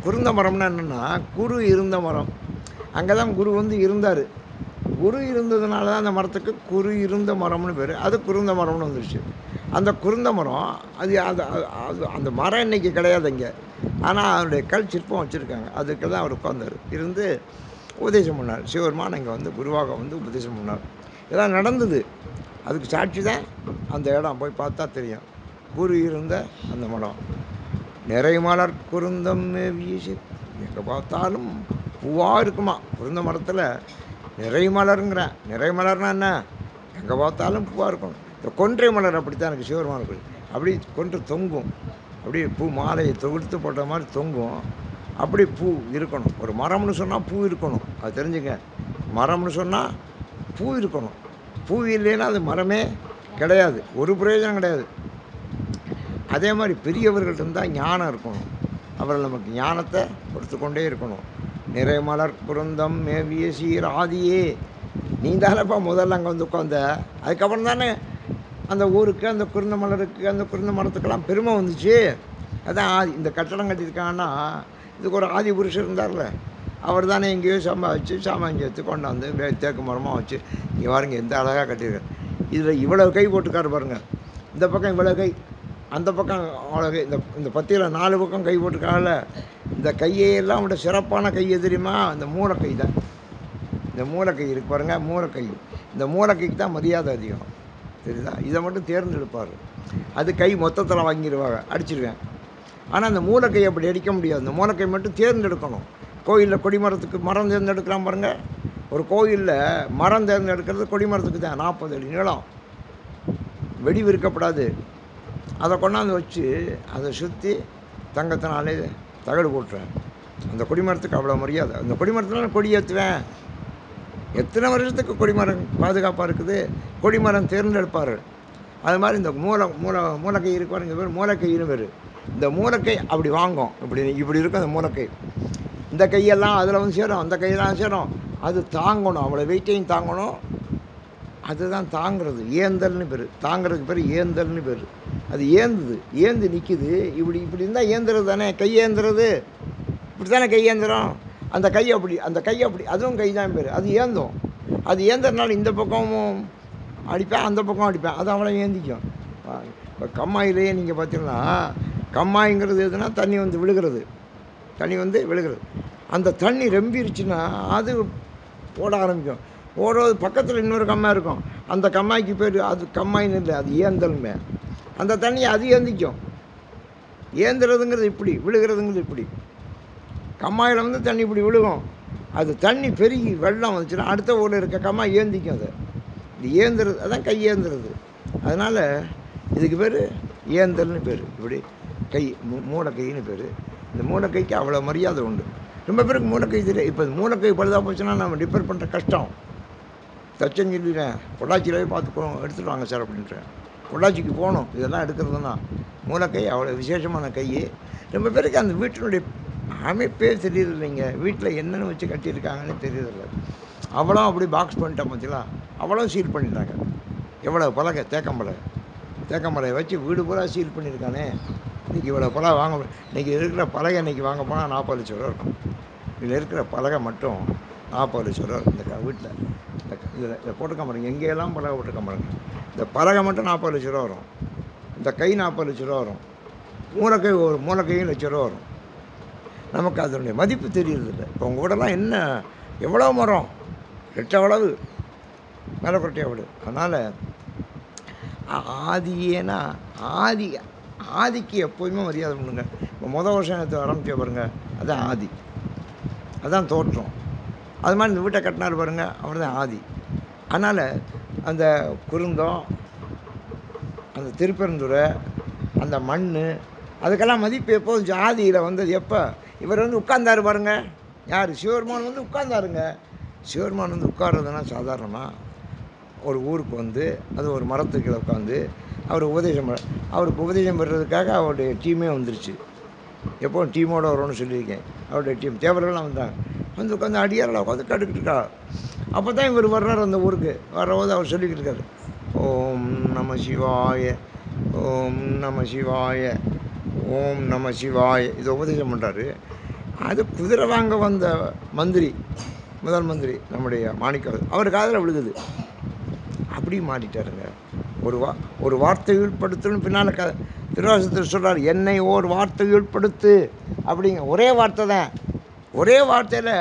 குருந்த மரம்னா என்னென்னா, குரு இருந்த மரம். அங்கே தான் குரு வந்து இருந்தார். குரு இருந்ததுனால தான் அந்த மரத்துக்கு குரு இருந்த மரம்னு பேர். அது குருந்த மரம்னு வந்துருச்சு. அந்த குருந்த மரம் அது அது அது அந்த மரம் இன்றைக்கி கிடையாது அங்கே. ஆனால் அவருடைய கல் சிற்பம் வச்சுருக்காங்க. அதுக்கு தான் அவர் உட்கார்ந்தார். இருந்து உபதேசம் பண்ணார். சிவபெருமான் இங்கே வந்து குருவாக வந்து உபதேசம் பண்ணார். இதெல்லாம் நடந்தது. அதுக்கு சாட்சி தான் அந்த இடம். போய் பார்த்தா தெரியும். குரு இருந்த அந்த மரம். நிறை மலர் குருந்தம் வீசி, எங்கே பார்த்தாலும் பூவாக இருக்குமா குருந்த மரத்தில். நிறை மலருங்கிறேன். நிறை மலர்னா என்ன? எங்கே பார்த்தாலும் பூவாக இருக்கும். இந்த கொன்றை மலர் அப்படித்தான் எனக்கு சிவபெருமானுக்கு அப்படி கொன்று தொங்கும். அப்படியே பூ மாலையை தொகுத்து போட்ட மாதிரி தொங்கும். அப்படி பூ இருக்கணும். ஒரு மரம்னு சொன்னால் பூ இருக்கணும். அது தெரிஞ்சுங்க. மரம்னு சொன்னால் பூ இருக்கணும். பூ இல்லைன்னா அது மரமே கிடையாது. ஒரு பிரயோஜனம் கிடையாது. அதே மாதிரி பெரியவர்கள்ட்ட இருந்தால் ஞானம் இருக்கணும். அவர்கள் நமக்கு ஞானத்தை கொடுத்து கொண்டே இருக்கணும். நிறை மலர் குருந்தம் மேவிய சீர் ஆதியே, நீ தானேப்பா முதல்ல அங்கே வந்து உட்காந்த. அதுக்கப்புறம் தானே அந்த ஊருக்கு, அந்த குருந்த மலருக்கு, அந்த குருந்த மரத்துக்கெல்லாம் பெருமை வந்துச்சு. அதான் ஆதி. இந்த கட்டடம் கட்டியிருக்காங்கன்னா இதுக்கு ஒரு ஆதி புருஷர் இருந்தார்ல, அவர் தானே எங்கேயோ சம்பாதிச்சு சாமான் எடுத்து கொண்டாந்து தேக்கு மரமாக வச்சு இங்கே பாருங்க எந்த அழகாக கட்டியிருக்காரு. இதில் இவ்வளோ கை போட்டுக்காரு பாருங்கள். இந்த பக்கம் இவ்வளோ கை, அந்த பக்கம் அவ்வளோ கை. இந்த பத்தியில் 4 பக்கம் கை போட்டுக்காங்கல்ல. இந்த கையெல்லாம் விட சிறப்பான கை எது தெரியுமா? இந்த மூளைக்கை தான். இந்த மூளைக்கை இருக்கு பாருங்கள், மூளைக்கை. இந்த மூளைக்கைக்கு தான் மரியாதை அதிகம், தெரியுதா? இதை மட்டும் தேர்ந்தெடுப்பார். அது கை மொத்தத்தில் வாங்கிடுவாங்க, அடிச்சிடுவேன். ஆனால் அந்த மூளைக்கை அப்படி அடிக்க முடியாது. இந்த மூளைக்கை மட்டும் தேர்ந்தெடுக்கணும். கோயிலில் கொடிமரத்துக்கு மரம் தேர்ந்தெடுக்கலாம் பாருங்கள். ஒரு கோயிலில் மரம் தேர்ந்தெடுக்கிறது கொடிமரத்துக்கு தான். 40 அடி நீளம், வெடி விற்கப்படாது. அதை கொண்டாந்து வச்சு அதை சுற்றி தங்கத்தினாலே தகடு போட்டுருவேன். அந்த கொடிமரத்துக்கு அவ்வளோ மரியாதை. அந்த கொடிமரத்தில் நான் கொடி ஏற்றுவேன். எத்தனை வருஷத்துக்கு கொடிமரம் பாதுகாப்பாக இருக்குது. கொடிமரம் தேர்ந்தெடுப்பார். அது மாதிரி இந்த மூளைக்கை இருக்குவார். இங்கே பேர் மூளைக்கைன்னு பேர். இந்த மூளைக்கை அப்படி வாங்கும். இப்படி இருக்கும் அந்த மூளைக்கை. இந்த கையெல்லாம் அதில் வந்து சேரும், அந்த கையெல்லாம் சேரும். அது தாங்கணும், அவ்வளோ வெயிட்டையும் தாங்கணும். அதுதான் தாங்கிறது. ஏந்தல்னு பேர். தாங்கிறதுக்கு பேர் ஏந்தல்னு பேர். அது ஏந்து நிற்கிது. இப்படி இருந்தால் ஏந்துறது தானே. கை ஏந்துறது இப்படி தானே கை ஏந்துறோம். அந்த கை அப்படி அதுவும் கை தான் பேர். அது ஏந்தும். அது ஏந்துறதுனால இந்த பக்கமும் அடிப்பேன், அந்த பக்கம் அடிப்பேன். அது அவ்வளோ ஏந்திக்கும். இப்போ கம்மாயிலேயே நீங்கள் பார்த்தீங்கன்னா, கம்மாய்ங்கிறது எதுனா தண்ணி வந்து விழுகிறது. அந்த தண்ணி ரொம்பிருச்சுன்னா அது ஓட ஆரம்பிக்கும். ஓடுறது பக்கத்தில் இன்னொரு கம்மாய் இருக்கும். அந்த கம்மாய்க்கு பேர் அது கம்மாயின்னு இல்லை, அது ஏந்தல்மே. அந்த தண்ணியை அது ஏந்திக்கும். ஏந்துறதுங்கிறது இப்படி, விழுகிறதுங்கிறது இப்படி. கம்மாயில் வந்து தண்ணி இப்படி விழுகும். அது தண்ணி பெருகி வெள்ளம் வந்துச்சுன்னா அடுத்த ஊரில் இருக்க கம்மாய் ஏந்திக்கும். அது இது ஏந்துறது, அதான் கை ஏந்துறது. அதனால் இதுக்கு பேர் ஏந்தல்னு பேர். இப்படி கை மூளைக்கைன்னு பேர். இந்த மூளைக்கைக்கு அவ்வளோ மரியாதை உண்டு. ரொம்ப பேருக்கு மூளைக்கை தெரியும். இப்போ மூளைக்கை பழுதாக போச்சுன்னா நம்ம ரிப்பேர் பண்ணுற கஷ்டம். தச்சன்னு சொல்லிடுறேன், பொள்ளாச்சியிலே பார்த்துக்கணும், எடுத்துகிட்டு வாங்க சார் அப்படின்றேன். பொள்ளாச்சிக்கு போகணும் இதெல்லாம் எடுக்கிறதுனா. மூளைக்கை அவ்வளோ விசேஷமான கை. ரொம்ப பேருக்கு அந்த வீட்டினுடைய அமைப்பே தெரியுது இல்லைங்க. வீட்டில் என்னென்னு வச்சு கட்டியிருக்காங்கன்னு தெரியுதில்ல. அவ்வளோ அப்படி பாக்ஸ் பண்ணிட்டேன் பார்த்தீங்களா, அவ்வளோ சீல் பண்ணிட்டாங்க. எவ்வளோ பலகை, தேக்கம்பலையை வச்சு வீடு பூரா சீல் பண்ணியிருக்கானே. இன்றைக்கி இவ்வளோ பலகை வாங்க, இன்றைக்கி இருக்கிற பலகை இன்றைக்கி வாங்க போனால் 40 லட்சம் ரூபா இருக்கும். இதில் இருக்கிற பலகை மட்டும் 40 லட்சம் ரூபா இந்த வீட்டில். இதை போட்டுக்க பாருங்க, எங்கேயெல்லாம் பலகை போட்டுக்க பாருங்க. இந்த பலகை மட்டும் 40 லட்ச ரூபா வரும். இந்த கை 40 லட்ச ரூபா வரும். மூளைக்கையும் லட்ச ரூபா வரும். நமக்கு அதனுடைய மதிப்பு தெரியறதில்லை. இப்போ உங்கள் கூடலாம் என்ன எவ்வளோ மரம், 8 அளவு மேலே கொட்டையை விடு. அதனால் ஆதியேனா ஆதிக்கு எப்போதுமே மரியாதை பண்ணுங்க. இப்போ வருஷம் எடுத்து ஆரம்பிச்ச பாருங்கள், அதுதான் ஆதி, அதுதான் தோற்றம். அது மாதிரி இந்த வீட்டை கட்டினார் பாருங்கள், அவர் தான் ஆதி. அதனால் அந்த குருந்தம், அந்த திருப்பெருந்துறை, அந்த மண், அதுக்கெல்லாம் மதிப்பு எப்போது ஆதியில் வந்தது. எப்போ இவர் வந்து உட்கார்ந்தார் பாருங்கள். யார்? சிவபெருமான் வந்து உட்கார்ந்தாருங்க. சிவபெருமான் வந்து உட்கார்றதுனா சாதாரணமாக ஒரு ஊருக்கு வந்து அது ஒரு மரத்துக்கு உட்காந்து அவருக்கு உபதேசம் பெறுறதுக்காக அவருடைய டீமே வந்துருச்சு. எப்போவும் டீமோடு வரும்னு சொல்லியிருக்கேன். அவருடைய டீம் தேவர்கள்லாம் வந்தாங்க. வந்து உட்காந்து அடியாரில் உட்காந்து கட்டுக்கிட்டுருக்கா. அப்போ தான் இவர் வர்றார் அந்த ஊருக்கு. வர்றபோது அவர் சொல்லிக்கிட்டு இருக்காரு, ஓம் நம சிவாய, ஓம் நம சிவாய, ஓம் நம சிவாய. இதை உபதேசம் பண்ணுறாரு. அது குதிரை வாங்க வந்த மந்திரி முதல் மந்திரி நம்முடைய மாணிக்கம் அவர் காதில் விழுகுது. அப்படி மாறிட்டாருங்க. ஒரு வார்த்தை உட்படுத்தணும் பின்னால் திருவாசகத்தில் சொல்கிறார், என்னை ஓர் வார்த்தை உட்படுத்து அப்படிங்க. ஒரே வார்த்தை தான், ஒரே வார்த்தையில்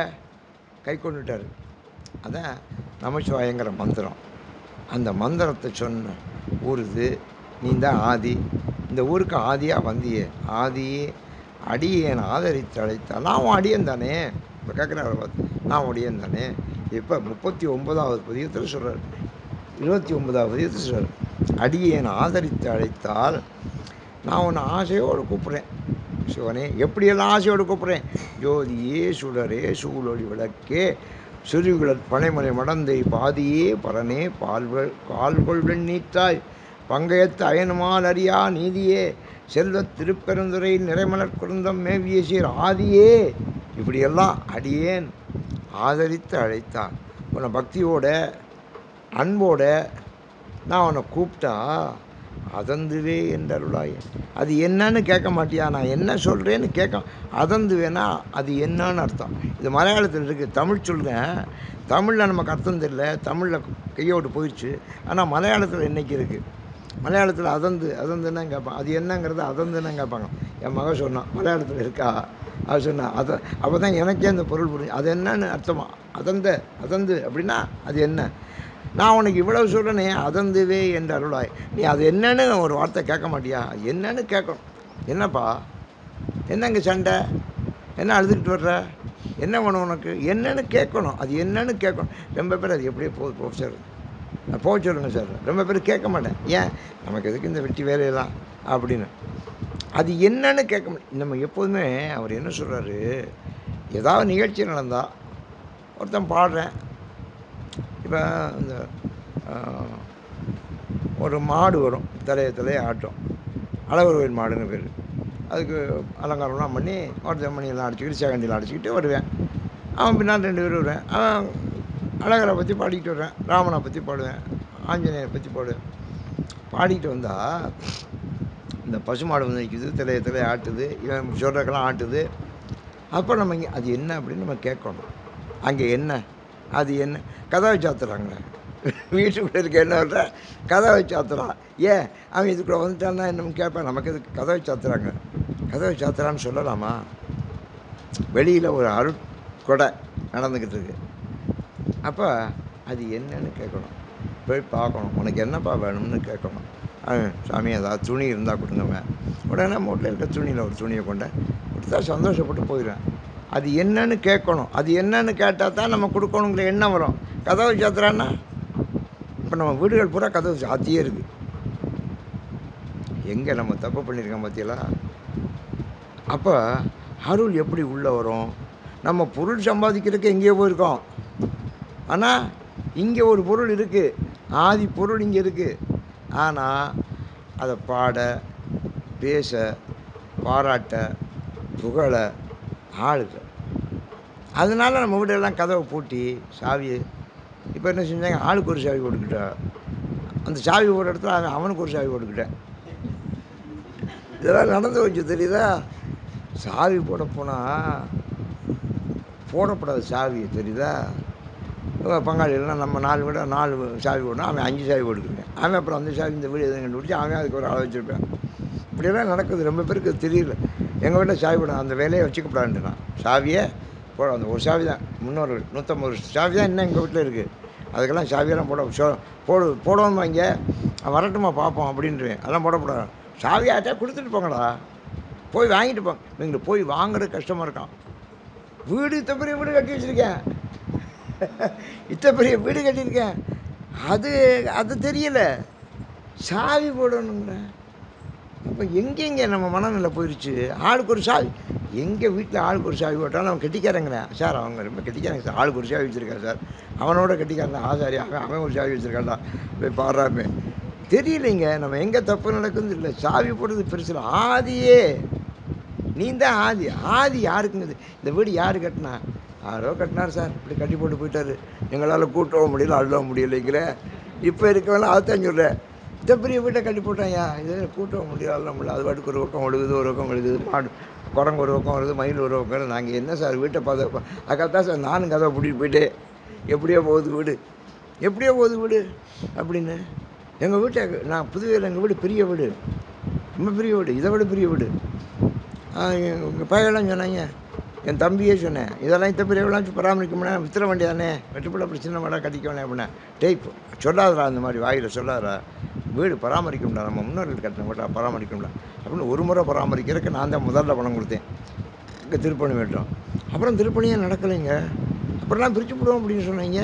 கை கொண்டுட்டார். அதான் நமச்சிவாயங்கிற மந்திரம். அந்த மந்திரத்தை சொன்ன ஊருது, நீ தான் ஆதி, இந்த ஊருக்கு ஆதியாக வந்தியே, ஆதியே அடியேன் ஆதரித்து அழைத்தால் நான் அடியன் தானே. இப்போ கேட்குறாரு பார்த்து, நான் அடியன் தானே. இப்போ 39வது பதிகத்தில் சொல்கிறார், 29வது பதிகத்தில் சொல்கிறார், அடியேன் ஆதரித்து அழைத்தால் நான் உன்னை ஆசையோடு கூப்பிட்றேன் சிவனே. எப்படியெல்லாம் ஆசையோடு கூப்பிட்றேன்? ஜோதியே சுடரே சூழொளி விளக்கே சிறுகுழல் பனைமலை மடந்தை பாதியே பரனே கால்கொள் வெண்ணீத்தாய் பங்கயத்து அயனுமால் அறியா நீதியே செல்வத் திருப்பெருந்துறை நிறைமலர் குருந்தம் மேவிய சீர் ஆதியே. இப்படியெல்லாம் அடியேன் ஆதரித்து அழைத்தான். உன்னை பக்தியோட அன்போட நான் உன்னை கூப்பிட்டா அதந்துவே என்றருளாய். அது என்னன்னு கேட்க மாட்டியா? நான் என்ன சொல்கிறேன்னு கேட்க அதந்துவேனா அது என்னன்னு அர்த்தம். இது மலையாளத்தில் இருக்குது. தமிழ் சொல்கிறேன், தமிழில் நமக்கு அர்த்தம் தெரியல, தமிழில் கையோடு போயிடுச்சு. ஆனால் மலையாளத்தில் இன்றைக்கி இருக்குது. மலையாளத்தில் அதந்துன்னா கேட்பான். அது என்னங்கிறது அதந்துன்னு கேட்பாங்க. என் மகன் சொன்னான், மலையாளத்தில் இருக்கா? அது சொன்னான். அப்போ தான் எனக்கே அந்த பொருள் புரிஞ்சு. அது என்னன்னு அர்த்தமா? அதந்து அப்படின்னா அது என்ன? நான் உனக்கு இவ்வளவு சொல்கிறேனே, அதந்துவே என்று அருளாய். நீ அது என்னன்னு ஒரு வார்த்தை கேட்க மாட்டியா? அது என்னன்னு கேட்கணும். என்னப்பா, என்னங்க சண்டை, என்ன அழுதுகிட்டு வர்ற, என்ன வேணும் உனக்கு, என்னன்னு கேட்கணும். அது என்னன்னு கேட்கணும். ரொம்ப பேர் அது எப்படியே போகுது ப்ரொஃபஸர், போக சொல்லுங்கள் சார். ரொம்ப பேர் கேட்க மாட்டேன். ஏன், நமக்கு எதுக்கு இந்த வெட்டி வேலையெல்லாம் அப்படின்னு. அது என்னன்னு கேட்க மாட்டேன். நம்ம எப்போதுமே அவர் என்ன சொல்கிறாரு, ஏதாவது நிகழ்ச்சி நடந்தால் ஒருத்தன் பாடுறேன். இப்போ இந்த ஒரு மாடு வரும், தலையை ஆட்டும், அழகர் கோயில் மாடுன்னு பேர். அதுக்கு அலங்காரம்லாம் பண்ணி ஒருத்தன் மணியெல்லாம் அடிச்சுக்கிட்டு சேகண்டிலாம் அடிச்சுக்கிட்டு வருவேன். அவன் பின்னால் 2 பேர் வருவேன். அவன் அழகரை பற்றி பாடிக்கிட்டு வருவேன், ராமனை பற்றி பாடுவேன், ஆஞ்சநேயரை பற்றி பாடுவேன். பாடிக்கிட்டு வந்தால் இந்த பசுமாடு வந்து நிற்குது, தலையை ஆட்டுது, இவன் சொல்கிறக்கெல்லாம் ஆட்டுது. அப்போ நம்ம இங்கே அது என்ன அப்படின்னு நம்ம கேட்கணும். அங்கே என்ன, அது என்ன, கதவை சாத்துறாங்க. வீட்டுக்குள்ளே இருக்க என்ன சொல்கிற, கதவை சாத்துறான். ஏன் அவன் இதுக்குள்ளே வந்துட்டான்னா என்னன்னு கேட்பேன். நமக்கு இதுக்கு கதவை சாத்துறாங்க, கதவை சாத்துறான்னு சொல்லலாமா? வெளியில் ஒரு அருட்கொடை நடந்துக்கிட்டு இருக்கு. அப்போ அது என்னன்னு கேட்கணும், போய் பார்க்கணும். உனக்கு என்னப்பா வேணும்னு கேட்கணும். சாமி ஏதாவது துணி இருந்தால் கொடுங்கவேன். உடனே மூட்டில் இருக்க துணியில் ஒரு துணியை கொண்டு கொடுத்தா சந்தோஷப்பட்டு போயிடுவேன். அது என்னன்னு கேட்கணும். அது என்னன்னு கேட்டால் தான் நம்ம கொடுக்கணுங்கிற எண்ணம் வரும். கதவை சாத்துறான்னா இப்போ நம்ம வீடுகள் பூரா கதவு சாத்தியே இருக்குது. எங்கே நம்ம தப்பு பண்ணியிருக்கோம் பார்த்தீங்களா? அப்போ அருள் எப்படி உள்ளே வரும்? நம்ம பொருள் சம்பாதிக்கிறதுக்கு எங்கேயோ போயிருக்கோம். ஆனால் இங்கே ஒரு பொருள் இருக்குது, ஆதி பொருள் இங்கே இருக்குது. ஆனால் அதை பாட, பேச, பாராட்ட, புகழ ஆளுங்க. அதனால நம்ம வீடெல்லாம் கதவை பூட்டி சாவியை இப்போ என்ன செஞ்சாங்க, ஆளுக்கு ஒரு சாவி போட்டுக்கிட்டா. அந்த சாவி போடுற இடத்துல அவனுக்கு ஒரு சாவி போட்டுக்கிட்டேன். இதெல்லாம் நடந்து வச்சு தெரியுதா? சாவி போட போனால் போடக்கூடாது சாவி தெரியுதா? பங்காளிகள்லாம் நம்ம 4 வீட 4 சாவி போடணும், அவன் 5 சாவி போட்டுக்கிட்டேன். அவன் அப்புறம் அந்த சாவி இந்த வீடு எதுவும் கண்டுபிடிச்சி அவன் அதுக்கு ஒரு ஆளை வச்சுருப்பேன். இப்படியெல்லாம் நடக்குது. ரொம்ப பேருக்கு தெரியல. எங்கள் வீட்டில் சாவி போட அந்த வேலையை வச்சுக்கப்படான்ட்டு நான் சாவியை போட, அந்த ஒரு சாவி தான், முன்னோர்கள் 150 சாவி தான் இன்னும் எங்கள் வீட்டில் இருக்குது. அதுக்கெல்லாம் சாவியெல்லாம் போடணும். இங்கே வரட்டுமா பார்ப்போம் அப்படின்ட்டுருவேன். அதெல்லாம் போடக்கூடாது. சாவியாட்டா கொடுத்துட்டு போங்கடா, போய் வாங்கிட்டு போங்க. நீங்கள் போய் வாங்குறது கஷ்டமாக இருக்கான். வீடு இத்தனை பெரிய வீடு கட்டி வச்சுருக்கேன், இத்தனை பெரிய வீடு கட்டியிருக்கேன், அது தெரியலை, சாவி போடணுங்கிற. அப்போ எங்கெங்கே நம்ம மனநிலை போயிடுச்சு. ஆளுக்கு ஒரு சாவி. எங்கள் வீட்டில் ஆளுக்கு ஒரு சாவி போட்டாலும் அவன் கெட்டிக்காரங்கிறேன் சார். அவங்க ரொம்ப கெட்டிக்காரங்க சார், ஆளுக்கு ஒரு சாவி வச்சுருக்கான் சார். அவனோட கெட்டிக்காரன் ஆசாரி, அவன் ஒரு சாவி வச்சுருக்கான்டா, போய் பாடுறாமே. தெரியலைங்க நம்ம எங்கே தப்பு நடக்குதுன்னு இல்லை. சாவி போடுறது பெருசில். ஆதியே நீ தான் ஆதி. ஆதி யாருக்குங்குது? இந்த வீடு யார் கட்டினா? யாரோ கட்டினார் சார், இப்படி கட்டி போட்டு போயிட்டார். எங்களால் கூட்டவும் முடியல, அள்ளவும் முடியலைங்கிற. இப்போ இருக்கவெல்லாம் அதுதான் சொல்கிறேன். இத்தனை பெரிய வீட்டை கட்டி போட்டாயா, இது கூட்டவும் முடியல, அள்ள முடியல. அது பாட்டுக்கு ஒரு பக்கம் ஒழுகுது, ஒரு பக்கம் ஒழுகுது. குரங்கு ஒரு பக்கம் வருது, மயில் ஒரு பக்கம் வருது. நாங்கள் என்ன சார் வீட்டை பார்த்து அதுக்காகத்தான் சார் நானும் கதை கூட்டிகிட்டு போயிட்டு எப்படியோ போகுது வீடு, எப்படியோ போகுது வீடு அப்படின்னு. எங்கள் வீட்டை நான் புதுவையில் எங்கள் வீடு பெரிய வீடு, ரொம்ப பெரிய வீடு, இதை விட பெரிய வீடு. எங்கள் பையெல்லாம் சொன்னாங்க, என் தம்பியே சொன்னேன், இதெல்லாம் இந்த பெரியவெல்லாம் பராமரிக்க முடியாது, வித்துற வேண்டியதானே, வெட்டுப்பிள்ள அப்படி சின்ன மாடாக கட்டிக்க வேணே அப்படின்னா. டேய் சொல்லாதரா, அந்த மாதிரி வாயில் சொல்லாதரா, வீடு பராமரிக்க முடியாது, நம்ம முன்னோர்கள் கட்டின வீட்டை பராமரிக்க முடியாது அப்படின்னு ஒரு முறை பராமரிக்கிறதுக்கு நான் தான் முதல்ல பணம் கொடுத்தேன். இங்கே திருப்பணி விட்டோம். அப்புறம் திருப்பணியே நடக்கலைங்க. அப்புறம்லாம் பிரித்து விடுவோம் அப்படின்னு சொன்னீங்க.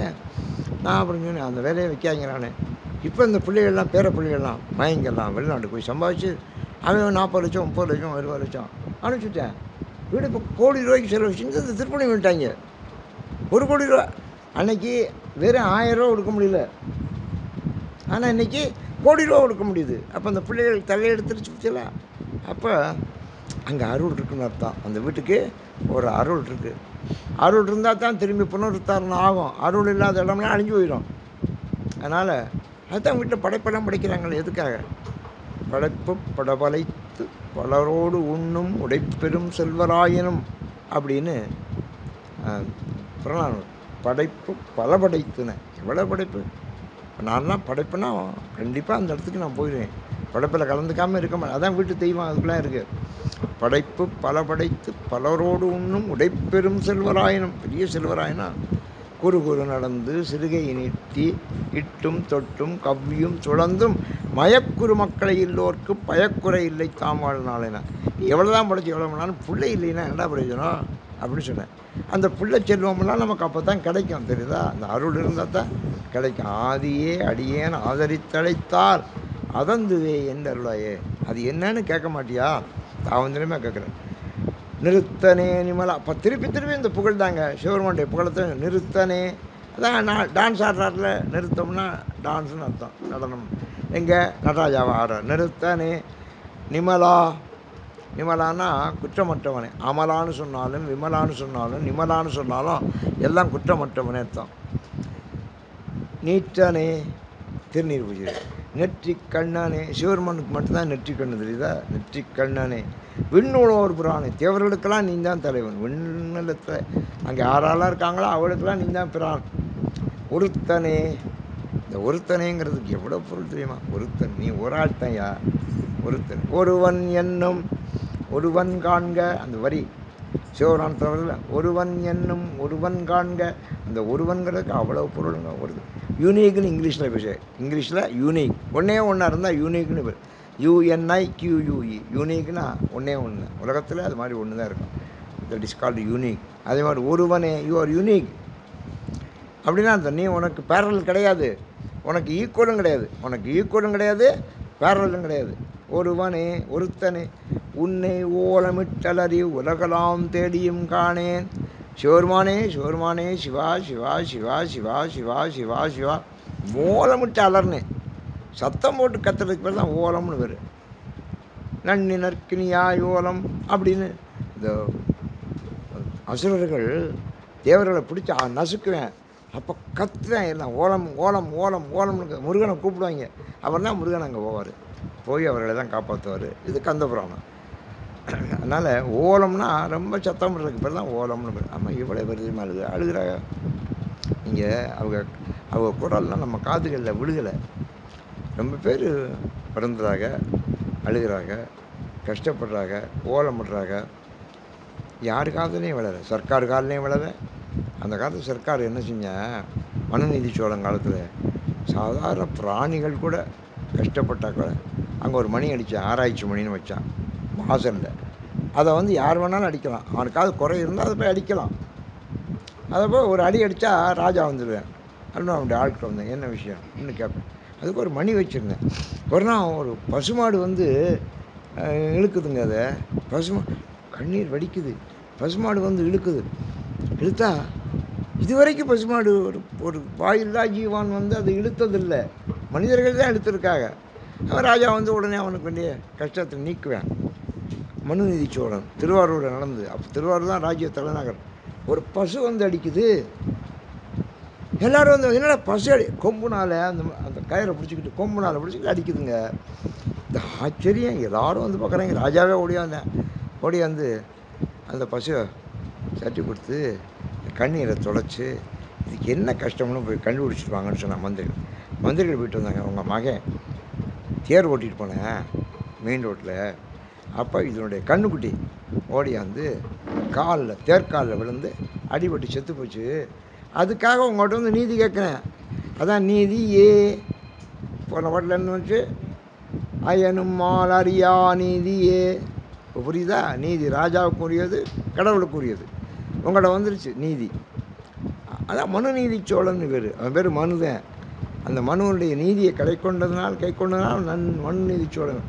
நான் அப்படின்னு சொன்னேன், அந்த வேலையை வைக்காங்க நான். இப்போ இந்த பிள்ளைகள்லாம் பேர பிள்ளைகள்லாம் மயங்கெல்லாம் வெளிநாட்டுக்கு போய் சம்பாதிச்சு அவன் 40 லட்சம் 30 லட்சம் 20 லட்சம் அனுப்பிச்சுட்டேன். வீடு இப்போ கோடி ரூபாய்க்கு செலவு செஞ்சு இந்த திருப்பணி விட்டாங்க. 1 கோடி ரூபா அன்னைக்கு வெறும் 1000 ரூபா கொடுக்க முடியல, ஆனால் இன்றைக்கி கோடி ரூபா கொடுக்க முடியுது. அப்போ அந்த பிள்ளைகள் தலையெடுத்துருச்சு பற்றியல. அப்போ அங்கே அருள் இருக்குன்னு அர்த்தம். அந்த வீட்டுக்கு ஒரு அருள் இருக்குது. அருள் இருந்தால் தான் திரும்பி புனருத்தாரணம் ஆகும். அருள் இல்லாத இடம்லாம் அழிஞ்சு போயிடும். அதனால் அதுதான் வீட்டில் படைப்பெல்லாம் படைக்கிறாங்களே. எதுக்காக? படைப்பு படபலைத்து பலரோடு உண்ணும் உடைப்பெரும் செல்வராயினும் அப்படின்னு புறநானூறு. படைப்பு பல படைத்துனேன். எவ்வளோ படைப்பு! நான்லாம் படைப்புனா கண்டிப்பாக அந்த இடத்துக்கு நான் போயிடுவேன். படைப்பில் கலந்துக்காமல் இருக்க மாட்டேன். அதான் வீட்டு தெய்வம் அதுக்குலாம் இருக்குது. படைப்பு பல படைத்து பலரோடு உண்ணும் உடைப்பெரும் செல்வராயினும். பெரிய செல்வராயினா குறு குறு நடந்து சிறுகை நீட்டி இட்டும் தொட்டும் கவ்வியும் சுழந்தும் மயக்குறு மக்களை இல்லோர்க்கு பயக்குறை இல்லை தாமாள்னாலேனா. எவ்வளோ தான் படைச்சி எவ்வளோ பண்ணாலும் பிள்ளை இல்லைன்னா என்னடா பிரயோஜனம் அப்படின்னு சொன்னேன். அந்த பிள்ளை செல்வமெல்லாம் நமக்கு அப்போ தான் கிடைக்கும், தெரியுதா? அந்த அருள் இருந்தால் தான் கிடைக்கும். ஆதியே அடியேன் ஆதரித்தழைத்தால் அதந்துவே எந்த அருளாயே. அது என்னன்னு கேட்க மாட்டியா? தாவந்திரமே கேட்குறேன். நிறுத்தனே நிமலா. அப்போ திருப்பி திருப்பி இந்த புகழ் தாங்க, சிவருமானுடைய புகழத்தை. நிறுத்தனே அதான் நான் டான்ஸ் ஆடுறாருல, நிறுத்தம்னா டான்ஸ்னு அர்த்தம், நடனம். எங்கே நடராஜாவை ஆடுற. நிறுத்தனே நிமலா. நிமலானா குற்றமற்றவனே. அமலான்னு சொன்னாலும் விமலான்னு சொன்னாலும் நிமலான்னு சொன்னாலும் எல்லாம் குற்றமற்றவனே அர்த்தம். நீற்றனே திருநீர் பூஜை. நெற்றி கண்ணனே. சிவருமனுக்கு மட்டும்தான் நெற்றி கண்ணு, தெரியுதா? நெற்றி கண்ணனே. விண்ணுளோர் பிரானே. தேவர்களுக்கெல்லாம் நீ தான் தலைவன். விண்ணிலத்தில் அங்கே யாரெல்லாம் இருக்காங்களோ அவளுக்கெல்லாம் நீ தான் பிரான். ஒருத்தனே. இந்த ஒருத்தனேங்கிறதுக்கு எவ்வளோ பொருள் தெரியுமா? ஒருத்தன், நீ ஒரு ஆள் தான்யா ஒருத்தன். ஒருவன் என்னும் ஒருவன் காண்க. அந்த வரி சிவரான் தவிர ஒருவன் என்னும் ஒருவன் காண்க. அந்த ஒருவன்கிறதுக்கு அவ்வளோ பொருளுங்க. ஒரு யூனிக்னு இங்கிலீஷில் பேச. இங்கிலீஷில் யூனிக் ஒன்றே ஒன்றா இருந்தால் யூனிக்னு பேர். UNIQUE. யூனிக்னா ஒன்றே ஒன்று. உலகத்தில் அது மாதிரி ஒன்று தான் இருக்கும். That is called unique. அதே மாதிரி ஒருவனே, யூ ஆர் யூனிக் அப்படின்னா அந்த நீ உனக்கு பேரல் கிடையாது, உனக்கு ஈக்குவலும் கிடையாது. உனக்கு ஈக்குவலும் கிடையாது, பேரலும் கிடையாது. ஒருவனே ஒருத்தனே. உன்னை ஓலமிட்டலறி உலகலாம் தேடியும் காணேன். சிவருமானே சிவருமானே சிவா சிவா சிவா சிவா சிவா சிவா சிவா. ஓலமிட்டு அலர்னேன். சத்தம் போட்டு கத்துறதுக்கு பேர் தான் ஓலம்னு பேர். நன்னி நற்கினியாய் ஓலம் அப்படின்னு. இந்த அசுரர்கள் தேவர்களை பிடிச்சி நசுக்குவேன். அப்போ கத்துவேன் எல்லாம். ஓலம் ஓலம் ஓலம் ஓலம்னு முருகனை கூப்பிடுவாங்க. அவர் தான் முருகன் அங்கே போவார், போய் அவர்களை தான் காப்பாற்றுவார். இது கந்தபுராணம். அதனால் ஓலம்னா ரொம்ப சத்தம் போடுறதுக்கு பேர் தான் ஓலம்னு பேர். ஆமாம், இவ்வளோ பெருமா அழுகிறாங்க. இங்கே அவங்க குரல்லாம் நம்ம காதுகளில் விழுகலை. ரொம்ப பேர் பிறந்ததாக அழுகிறாங்க, கஷ்டப்படுறாங்க, ஓலமிடுறாங்க. யார் காதலையும் விழலை, சர்க்கார் காதலையும் விழலை. அந்த காலத்தில் சர்க்கார் என்ன செஞ்சால், மனுநீதி சோழன் காலத்தில் சாதாரண பிராணிகள் கூட கஷ்டப்பட்டா கூட அங்கே ஒரு மணி அடித்தான், ஆராய்ச்சி மணின்னு வச்சான் வாசலில். அதை யார் வேணாலும் அடிக்கலாம். அவனுக்காவது குறை இருந்தால் அதை போய் அடிக்கலாம். அதை போய் ஒரு அடி அடித்தா ராஜா வந்துடுவேன் அப்படின்னு அவனுடைய ஆட்கள் வந்தேன். என்ன விஷயம் இன்னும் கேட்பேன். அதுக்கு ஒரு மணி வச்சுருந்தேன். ஒரு நாள் ஒரு பசுமாடு இழுக்குதுங்க. அதை கண்ணீர் வடிக்குது. பசுமாடு இழுக்குது. இழுத்தா இதுவரைக்கும் பசுமாடு ஒரு வாயில்லா ஜீவான் அதை இழுத்ததில்லை. மனிதர்கள் தான் இழுத்துருக்காங்க. அவன் ராஜா உடனே அவனுக்கு வேண்டிய கஷ்டத்தை நீக்குவேன். மனுநீதி சோழன் திருவாரூரில் நடந்தது. அப்போ திருவாரூர் தான் ராஜ்ய தலைநகர். ஒரு பசு அடிக்குது. எல்லோரும் என்னடா பசு கொம்புனால் அந்த கயிறை பிடிச்சிக்கிட்டு கொம்புனால் பிடிச்சிக்கிட்டு அடிக்குதுங்க. இந்த ஆச்சரியம் எல்லோரும் பார்க்குறாங்க. ராஜாவே ஓடியாந்தேன். ஓடி வந்து அந்த பசுவை சட்டி கொடுத்து கண்ணீரை துடைச்சி இதுக்கு என்ன கஷ்டம்னு போய் கண்டுபிடிச்சிட்டு வாங்கன்னு சொன்னான் மந்திரிகள் போயிட்டு வந்தாங்க. உங்கள் மகன் தேர் ஓட்டிகிட்டு போனேன் மெயின் ரோட்டில், அப்போ இதனுடைய கண்ணுக்குட்டி ஓடியாந்து தேர்காலில் விழுந்து அடிபட்டு செத்து போச்சு. அதுக்காக உங்கள்கிட்ட வந்து நீதி கேட்குறேன். அதான் நீதி போன பாட்டில் என்ன வந்துச்சு? அயனும் மால் அறியா நீதியே. இப்போ புரியுதா? நீதி ராஜாவுக்கு உரியது, கடவுளுக்கு உரியது. உங்கள்கிட்ட வந்துருச்சு நீதி. அதான் மனு நீதி சோழன் பேர். அவன் பேர் மனுதான். அந்த மனுவனுடைய நீதியை கை கொண்டதுனால் மனு நீதி சோழன்.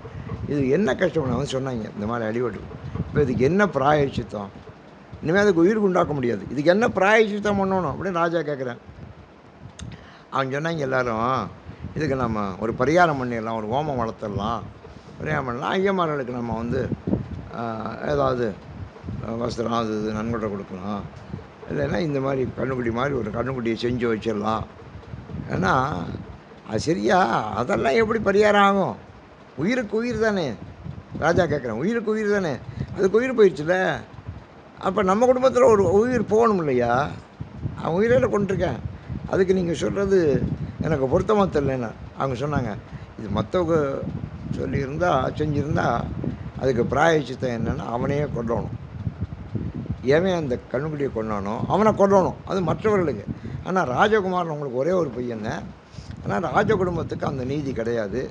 இது என்ன கஷ்டம் வந்து சொன்னாங்க. இந்த மாதிரி அடிபட்டு இப்போ இதுக்கு என்ன பிராயச்சித்தம்? இனிமேல் அதுக்கு உயிருக்கு உண்டாக்க முடியாது. இதுக்கு என்ன பிராயச்சித்தம் பண்ணணும் அப்படின்னு ராஜா கேட்குறேன். அவன் சொன்னாங்க எல்லோரும் இதுக்கு நம்ம ஒரு பரிகாரம் பண்ணிடலாம், ஒரு ஹோமம் வளர்த்துடலாம், பரிகாரம் பண்ணலாம். ஐயமார்களுக்கு நம்ம வந்து ஏதாவது வஸ்திரம் அது நன்கொடை கொடுக்கலாம், இல்லைன்னா இந்த மாதிரி கண்ணுக்குட்டி மாதிரி ஒரு கண்ணுக்குட்டியை செஞ்சு வச்சிடலாம். ஏன்னா அது சரியா? அதெல்லாம் எப்படி பரிகாரம் ஆகும்? உயிருக்கு உயிர் தானே. ராஜா கேட்குறேன், உயிருக்கு உயிர் தானே. அதுக்கு உயிர் போயிடுச்சுல. அப்போ நம்ம குடும்பத்தில் ஒரு உயிர் போகணும் இல்லையா? அவன் உயிரில் கொண்டிருக்கேன். அதுக்கு நீங்கள் சொல்கிறது எனக்கு பொருத்தமாக தெரியலன்னு அவங்க சொன்னாங்க. இது மற்றவங்க செஞ்சுருந்தா அதுக்கு பிராயச்சித்தம் என்னென்னா அவனையே கொல்லணும். ஏன் அந்த கண்ணுக்குட்டியை கொண்டானோ அவனை கொல்லணும். அது மற்றவர்களுக்கு. ஆனால் ராஜகுமாரன் உங்களுக்கு ஒரே ஒரு பையன். ஆனால் ராஜ குடும்பத்துக்கு அந்த நீதி கிடையாது.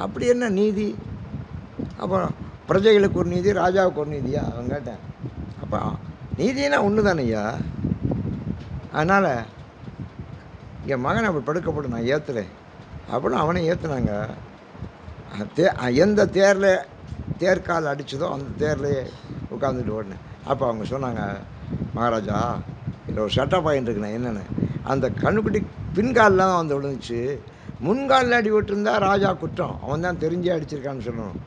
அப்படி என்ன நீதி? அப்புறம் பிரஜைகளுக்கு ஒரு நீதி, ராஜாவுக்கு ஒரு நீதியா? அவன் கேட்டேன். அப்போ நீதினா ஒன்று தானையா? அதனால் என் மகனை அப்படி படுக்கப்படும் நான் ஏற்றுறேன் அப்படின்னு அவனை ஏற்றுனாங்க. எந்த தேர்கால் அடித்ததோ அந்த தேர்லேயே உட்காந்துட்டு ஓடினேன். அப்போ அவங்க சொன்னாங்க, மகாராஜா இதில் ஒரு சட்ட பாயிண்ட் இருக்குண்ணே. என்னென்னு, அந்த கண்ணுக்குட்டி பின்காலில் தான் வந்து விழுந்துச்சு. முன்காலில் அடி விட்டுருந்தா ராஜா குற்றம், அவன் தான் தெரிஞ்சே அடிச்சிருக்கான்னு சொல்லணும்.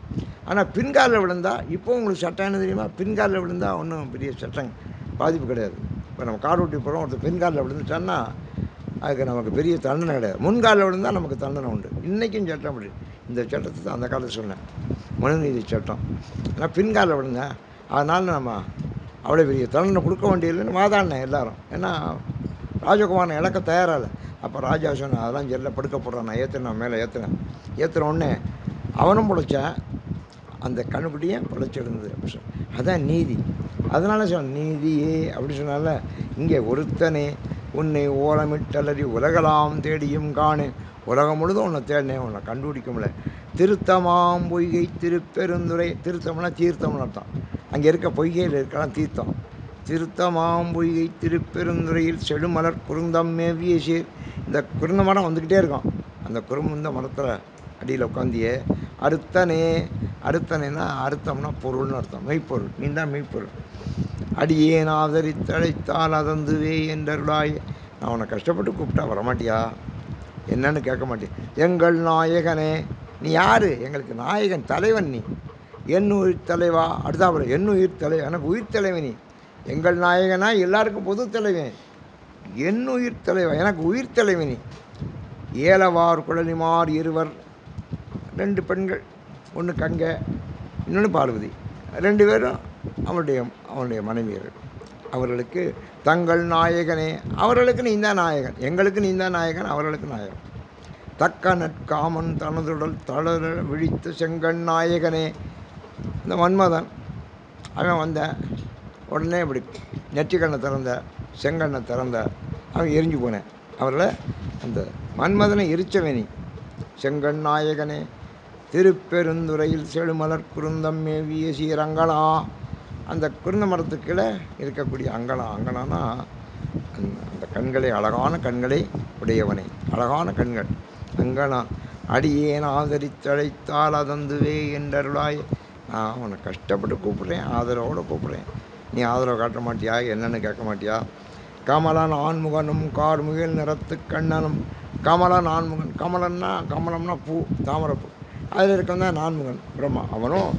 ஆனால் பின்காலில் விழுந்தா, இப்போ உங்களுக்கு சட்டம் என்ன தெரியுமா? பின்காலில் விழுந்தா ஒன்றும் பெரிய சட்டம் பாதிப்பு கிடையாது. இப்போ நம்ம கார் ஓட்டி போகிறோம், ஒருத்தர் பின்காலில் விழுந்துட்டான்னா அதுக்கு நமக்கு பெரிய தண்டனை கிடையாது. முன்காலில் விழுந்தால் நமக்கு தண்டனை உண்டு. இன்றைக்கும் சட்டம் அப்படி. இந்த சட்டத்தை தான் அந்த காலத்தில் சொன்னேன், மனுநீதி சட்டம். ஆனால் பின்காலில் விழுந்தேன், அதனால் நம்ம அவ்வளோ பெரிய தண்டனை கொடுக்க வேண்டியதில்லைன்னு வாதாடினேன் எல்லாரும். ஏன்னா ராஜகுமாரனை இழக்க தயாராக. அப்போ ராஜா சொன்னேன், அதெல்லாம் ஜெல்ல படுக்க போடுறான். நான் ஏற்றுனேன், மேலே ஏற்றுன உடனே அவனும் பிழைச்சான், அந்த கண்ணுக்குட்டியும் பிழைச்சிருந்தது. அப்படி சொன்ன அதான் நீதி. அதனால சொன்ன நீதியே அப்படி சொன்னால. இங்கே ஒருத்தனே உன்னை ஓலமிட்டலறி உலகலாம் தேடியும் காணேன். உலகம் முழுதும் உன்னை தேடினேன், உன்னை கண்டுபிடிக்க முடியல. திருத்தமாம் பொய்கை திருப்பெருந்துறை. திருத்தம்னா தீர்த்தம்னு அர்த்தம். அங்கே இருக்க பொய்கையில் இருக்கலாம் தீர்த்தம். திருத்தமாம் பொய்கை திருப்பெருந்துறையில் செடுமலர் குருந்தம் மேவிய சீர். இந்த குருந்த மரம் வந்துக்கிட்டே இருக்கும். அந்த குறுமுந்த மரத்தில் அடியில் உட்காந்தியே அறுத்தனேன்னா அறுத்தம்னா பொருள்னு அர்த்தம், மெய்ப்பொருள். நீ தான் மெய்ப்பொருள். அடியேன் ஆதரித்தழைத்தால் அதந்துவே என்றருளாய். நான் உன்னை கஷ்டப்பட்டு கூப்பிட்டா வரமாட்டியா? என்னன்னு கேட்க மாட்டேன். எங்கள் நாயகனே, நீ யார்? எங்களுக்கு நாயகன், தலைவன் நீ. என் உயிர் தலைவா. அடுத்தாப்புல என் உயிர் தலைவன், எனக்கு உயிர் தலைவன் நீ. எங்கள் நாயகனா எல்லாருக்கும் பொது தலைவன். என் உயிர் தலைவன், எனக்கு உயிர் தலைவன் நீ. ஏலவார் குழலிமார் இருவர், 2 பெண்கள், ஒன்று கங்கை, இன்னொன்று பார்வதி. 2 பேரும் அவனுடைய மனைவியர்கள். அவர்களுக்கு தங்கள் நாயகனே, அவர்களுக்கு நீ தான் நாயகன், எங்களுக்கு நீ தான் நாயகன், அவர்களுக்கு நாயகன். தக்க நற்காமன் தனதுடல் தளர விழித்த செங்கண் நாயகனே. இந்த மன்மதன் அவன் வந்த உடனே இப்படி நெற்றிக்கண்ணை திறந்த, செங்கண்ணை திறந்த, அவன் எரிஞ்சு போனேன். அவர்களை அந்த மன்மதனை எரிச்சவனி. செங்கண் நாயகனே, திருப்பெருந்துறையில் செழுமலர் குருந்தம் மேவிய சீரங்கனா. அந்த குருந்த மரத்துக்குள்ள இருக்கக்கூடிய அங்கனானா அந்த கண்களை, அழகான கண்களை உடையவனே, அழகான கண்கள். அங்கனா அடியேன் ஆதரித்தழைத்தால் அதந்துவே என்றருளாய். நான் உன்னை கஷ்டப்பட்டு கூப்பிட்றேன், ஆதரவோடு கூப்பிட்றேன். நீ ஆதரவு காட்ட மாட்டியா? என்னன்னு கேட்க மாட்டியா? கமலன் ஆண்முகனும் கார்முகில் நிறத்து கண்ணனும். கமலன் ஆண்முகன், கமலம்னா பூ, தாமரைப்பூ. அதில் இருக்கதான் நான்முகன் பிரம்மா. அவனும்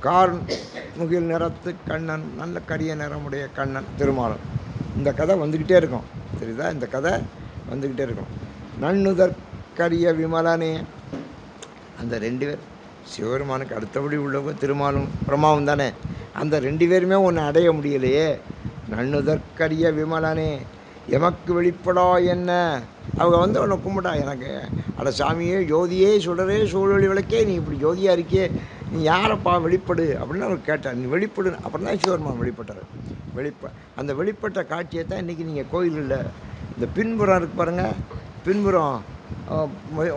கார்முகில் நிறத்து கண்ணன், நல்ல கரிய நிறமுடைய கண்ணன் திருமாலன். இந்த கதை வந்துக்கிட்டே இருக்கும், தெரியுதா? இந்த கதை வந்துக்கிட்டே இருக்கும். நன்னுதற்கரிய விமலனே. அந்த 2 பேர் சிவபெருமானுக்கு அடுத்தபடி உள்ளவங்க திருமாலும் பிரம்மாவும் தானே. அந்த 2 பேருமே ஒன்று அடைய முடியலையே. நன்னுதற்கரிய விமலனே எமக்கு வெளிப்படா என்ன. அவங்க வந்து உன்னை கும்பிட்டா எனக்கு, அட சாமியே ஜோதியே சுடரே சூழொளி விளக்கே, நீ இப்படி ஜோதியாக இருக்கியே, நீ யாரப்பா வெளிப்படு அப்படின்னு அவர் கேட்டார். நீ வெளிப்படு. அப்புறம் தான் சிவபெருமான் வெளிப்பட்டார். அந்த வெளிப்பட்ட காட்சியை தான் இன்றைக்கி நீங்கள் கோயிலில் இந்த பின்புறம் இருக்கு பாருங்கள். பின்புறம்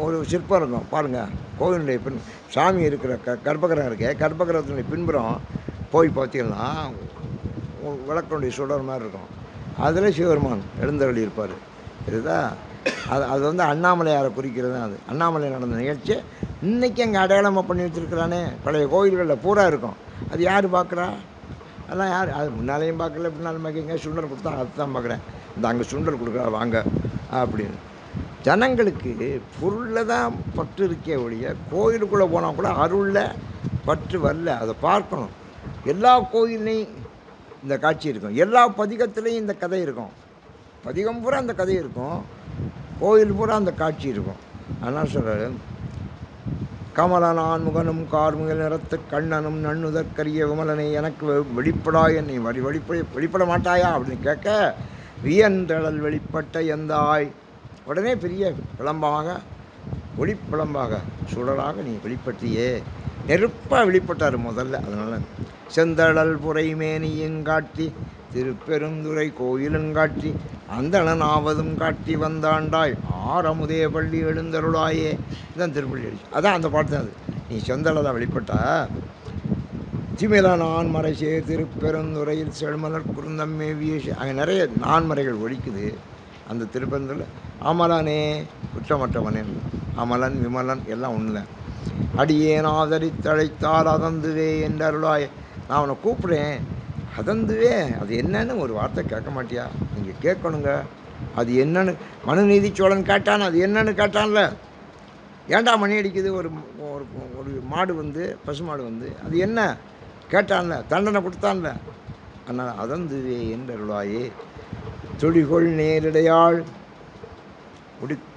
ஒரு சிற்பம் இருக்கும் பாருங்கள். கோயிலுடைய சாமி இருக்கிற கர்ப்பகிரகம் இருக்கே, கர்ப்பகிரகத்தினுடைய பின்புறம் போய் பார்த்தீங்கன்னா விளக்கனுடைய சுடர் மாதிரி இருக்கும். அதில் சிவபெருமான் எழுந்தருளி இருப்பார். சரிதா? அது வந்து அண்ணாமலையாரை குறிக்கிறது தான். அது அண்ணாமலை நடந்த நிகழ்ச்சி இன்றைக்கி அங்கே அடையாளமாக பண்ணி வச்சுருக்கிறானே. பழைய கோயில்களில் பூரா இருக்கும். அது யார் பார்க்குறா? அதெல்லாம் யார்? அது முன்னாலேயும் பார்க்கல, பின்னாலும் பார்க்குங்க. சுண்டல் கொடுத்தா அதுதான் பார்க்குறேன். இந்த அங்கே சுண்டல் கொடுக்குறா வாங்க அப்படின்னு. ஜனங்களுக்கு பொருளில் தான் பற்று இருக்கே ஒழிய கோயிலுக்குள்ளே போனால் கூட அருளில் பற்று வரல. அதை பார்க்கணும். எல்லா கோயில்லையும் இந்த காட்சி இருக்கும். எல்லா பதிகத்துலேயும் இந்த கதை இருக்கும். பதிகம் பூரா அந்த கதை இருக்கும். கோயில் பூரா அந்த காட்சி இருக்கும். அதனால் சொல்கிறாரு, கமலனான் முகனும் கார்முகில் நிறத்து கண்ணனும் நன்னுதற்கரிய விமலனை எனக்கு வெளிப்படா என்னை வெளிப்பட மாட்டாயா அப்படின்னு கேட்க, வியன்றழல் வெளிப்பட்ட எந்தாய். உடனே பெரிய பிளம்பாக ஒளிப்பிளம்பாக சுடராக நீ வெளிப்பட்டியே. நெருப்பாக வெளிப்பட்டார் முதல்ல. அதனால் செந்தழல் புரைமேனியும் காட்டி திருப்பெருந்துறை கோயிலும் காட்டி அந்தணனாவதும் காட்டி வந்தாண்டாய் ஆரமுதே பள்ளி எழுந்தருளாயே. இதுதான் திருப்பள்ளி அடிச்சு. அதான் அந்த பாட்டு தான் அது. நீ செந்தழலாக வெளிப்பட்டா. திமில நான்மறை சேர் திருப்பெருந்துறையில் செழுமலர் குருந்தம் மேவிய அங்கே நிறைய நான்மறைகள் ஒழிக்குது அந்த திருப்பெருந்துறையில். அமலனே குற்றமற்றவனே, அமலன் விமலன் எல்லாம் ஒன்று. அடியேன் ஆதரித்தழைத்தால் அதந்துவே என்றருளாய். நான் அவனை கூப்பிட்றேன், அதந்துவே. அது என்னன்னு ஒரு வார்த்தை கேட்க மாட்டியா? நீங்கள் கேட்கணுங்க. அது என்னன்னு மனுநீதி சோழன் கேட்டான். அது என்னன்னு கேட்டான்ல. ஏண்டா மணி அடிக்குது? ஒரு மாடு வந்து, பசுமாடு வந்து, அது என்ன கேட்டான்ல, தண்டனை கொடுத்தான்ல. ஆனால் அதந்துவே என்றருளாயே. துடிகொள் நேரிடையாள்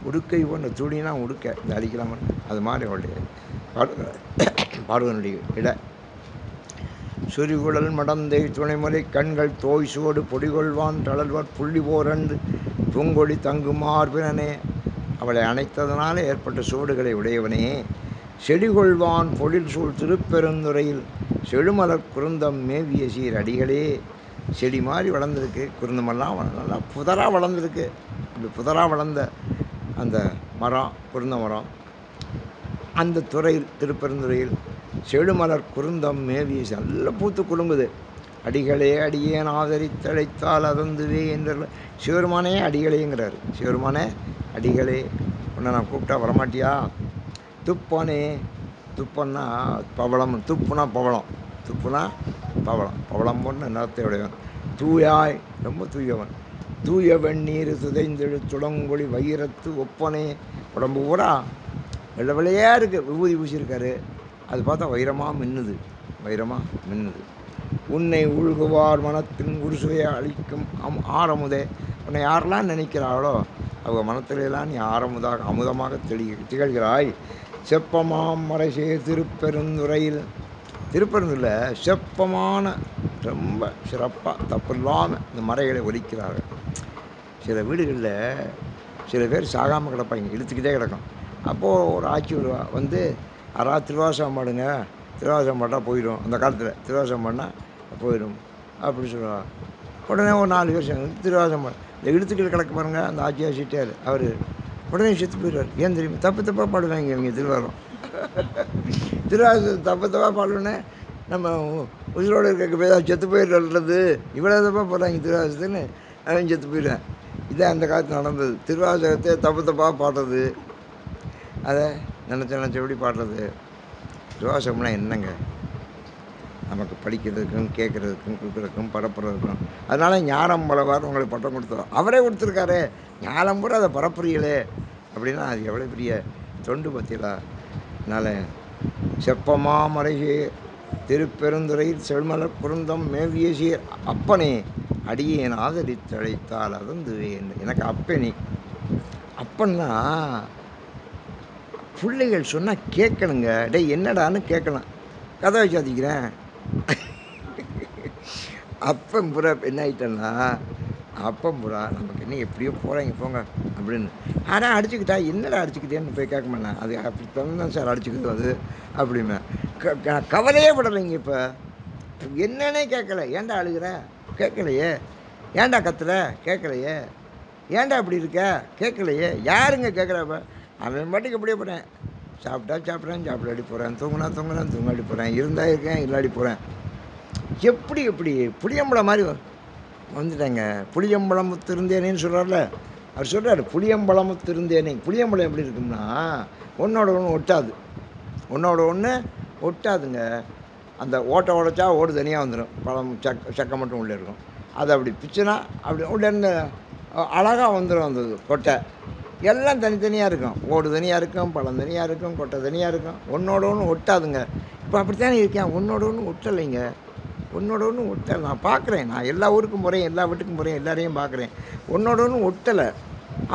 உடுக்கை போன்ற துடினா உடுக்க இந்த அடிக்கலாம அது மாதிரி அவளுடைய பார்வனுடைய இட. சுரிகுழல் மடந்தை துணைமலை கண்கள் தோய் சோடு பொடிகொள்வான் தளல்வர் புள்ளி போரண்டு பூங்கொடி தங்குமார்பினனே. அவளை அணைத்ததனால ஏற்பட்ட சோடுகளை உடையவனே. செடிகொள்வான் பொழில் சூழ் திருப்பெருந்துறையில் செழுமலர் குருந்தம் மேவிய சீர் அடிகளே. செடி மாதிரி வளர்ந்துருக்கு, குருந்தமெல்லாம் நல்லா புதராக வளர்ந்துருக்கு. அப்படி புதராக வளர்ந்த அந்த மரம், குருந்த மரம், அந்த துறையில் திருப்பெருந்துறையில் செழுமலர் குருந்தம் மேவிய நல்ல பூத்து குலுங்குது. அடிகளே அடியேன் ஆதரித்தழைத்தால் அதந்துவே என்ற சிவருமானே அடிகளேங்கிறார். சிவருமானே அடிகளே, உன்னை நான் கூப்பிட்டா வரமாட்டியா? துப்பனே, துப்பன்னா பவளம், துப்புனா பவளம், துப்புனா பவளம், பவளம் போன்ற நிறத்தை உடையவன். தூயாய், ரொம்ப தூயவன். தூய வெந்நீர் துதைந்தெழு துளங்கொழி வைரத்து ஒப்பனே. உடம்பு பூரா வெள்ளை வெள்ளையாக இருக்குது, விபூதி பூசியிருக்காரு. அது பார்த்தா வைரமாக மின்னுது, வைரமாக மின்னுது. உன்னை உள்குவார் மனத்தின் உருசுவையை அளிக்கும் ஆரமுதே. உன்னை யாரெல்லாம் நினைக்கிறாளோ அவங்க மனத்திலெல்லாம் நீ அமுதமாக திகழ்கிறாய். செப்பமாம் மறைசே திருப்பெருந்துறையில். திருப்பெருந்துறையில் செப்பமான ரொம்ப சிறப்பாக தப்பு இல்லாமல் இந்த மறைகளை ஒலிக்கிறார்கள். சில வீடுகளில் சில பேர் சாகாமல் கிடப்பாங்க, இழுத்துக்கிட்டே கிடக்கும். அப்போது ஒரு ஆட்சி விடுவா வந்து, யாராவது திருவாசகம் பாடுங்க, திருவாசகம் பாட்டால் போயிடும். அந்த காலத்தில் திருவாசகம் பாடினா போயிடும் அப்படி சொல்லுவா. உடனே ஒரு 4 பேர் சேர்ந்து திருவாசகம் பாடு. இந்த இழுத்துக்கிட்டு கிடக்க பாருங்க அந்த ஆட்சியாக சீட்டார். அவர் உடனே செத்து போயிடுவார். ஏன் தெரியுமா? தப்பாக பாடுவாங்க இவங்க திருவாரம். திருவாசம் தப்பாக பாடுவோன்னே நம்ம உயிரோடு இருக்க போய் செத்து போயிடுறது. இவ்வளோ தப்பாக போடுறாங்க திருவாசகத்துன்னு அவன் செத்து போயிடுவேன். இதான் அந்த காலத்தில் நடந்தது. திருவாசகத்தை தப்பாக பாடுறது, அதை நினச்சபடி பாடுறது. திருவாசகம்னா என்னங்க? நமக்கு படிக்கிறதுக்கும் கேட்குறதுக்கும் கொடுக்குறதுக்கும் பரப்புறதுக்கும். அதனால் ஞானம் வளவார் உங்களுக்கு பட்டம் கொடுத்தோம். அவரே கொடுத்துருக்காரு. ஞானம் கூட அதை பரப்புறீங்களே அப்படின்னா அது எவ்வளோ பெரிய தொண்டு பற்றியலா. அதனால் செப்பமா மறைசே திருப்பெருந்துறையில் செழுமலர் குருந்தம் மேவிய சீர் அப்பனே அடியேன் ஆதரித்தழைத்தால் அதந்துவே. எனக்கு அப்பனே. அப்பன்னா பிள்ளைகள் சொன்னால் கேட்கணுங்க. டே என்னடான்னு கேட்கலாம். கதை சாதிக்கிறேன் அப்பம் பூரா என்ன ஆகிட்டேன்னா, அப்பம் பூரா நமக்கு என்ன எப்படியோ போகிறீங்க போங்க அப்படின்னு. ஆனால் அடிச்சுக்கிட்டா என்னடா அடிச்சுக்கிட்டேன்னு போய் கேட்க மாட்டேன். அது அப்படி தான் சார் அடிச்சுக்குது அது அப்படிம்பேன். கவலையே படலைங்க இப்போ. என்னன்னே கேட்கல. ஏன்டா அழுகுற? கேட்கலையே. ஏன்டா கத்துற? கேட்கலையே. ஏன்டா இப்படி இருக்க? கேட்கலையே. யாருங்க கேட்குறா இப்போ? அவன் பாட்டுக்கு எப்படியே போகிறேன். சாப்பிட்டா சாப்பிட்றேன், சாப்பிடாடி போகிறேன். தூங்குனா தூங்குறேன், தூங்காடி போகிறேன். இருந்தா இருக்கேன், இல்லாடி போகிறேன். எப்படி புளியம்பழம் மாதிரி வந்துட்டேங்க. புளியம்பழமுத்து இருந்தேனேன்னு சொல்கிறார்ல, அவர் சொல்கிறார் புளியம்பழமுத்து இருந்தேனே. புளியம்பழம் எப்படி இருக்கும்னா ஒன்றோட ஒன்று ஒட்டாது. ஒன்றோட ஒன்று ஒட்டாதுங்க. அந்த ஓட்டை உடைச்சா ஓடு தனியாக வந்துடும். பழம் சக்கை மட்டும் உள்ளே இருக்கும். அதை அப்படி பிச்சுனா அப்படி உள்ளேருந்து அழகாக வந்துடும். அந்த கொட்டை எல்லாம் தனித்தனியாக இருக்கும். ஓடு தனியாக இருக்கும், பழம் தனியாக இருக்கும், கொட்டை தனியாக இருக்கும். ஒன்றோட ஒன்று ஒட்டாதுங்க. இப்போ அப்படித்தானே இருக்கேன். ஒன்றோட ஒன்று ஒட்டலைங்க. ஒன்றோட ஒன்று ஒட்டலை. நான் பார்க்குறேன். நான் எல்லா ஊருக்கும் போகிறேன், எல்லா வீட்டுக்கும் போகிறேன், எல்லாரையும் பார்க்குறேன். ஒன்றோட ஒன்று ஒட்டலை.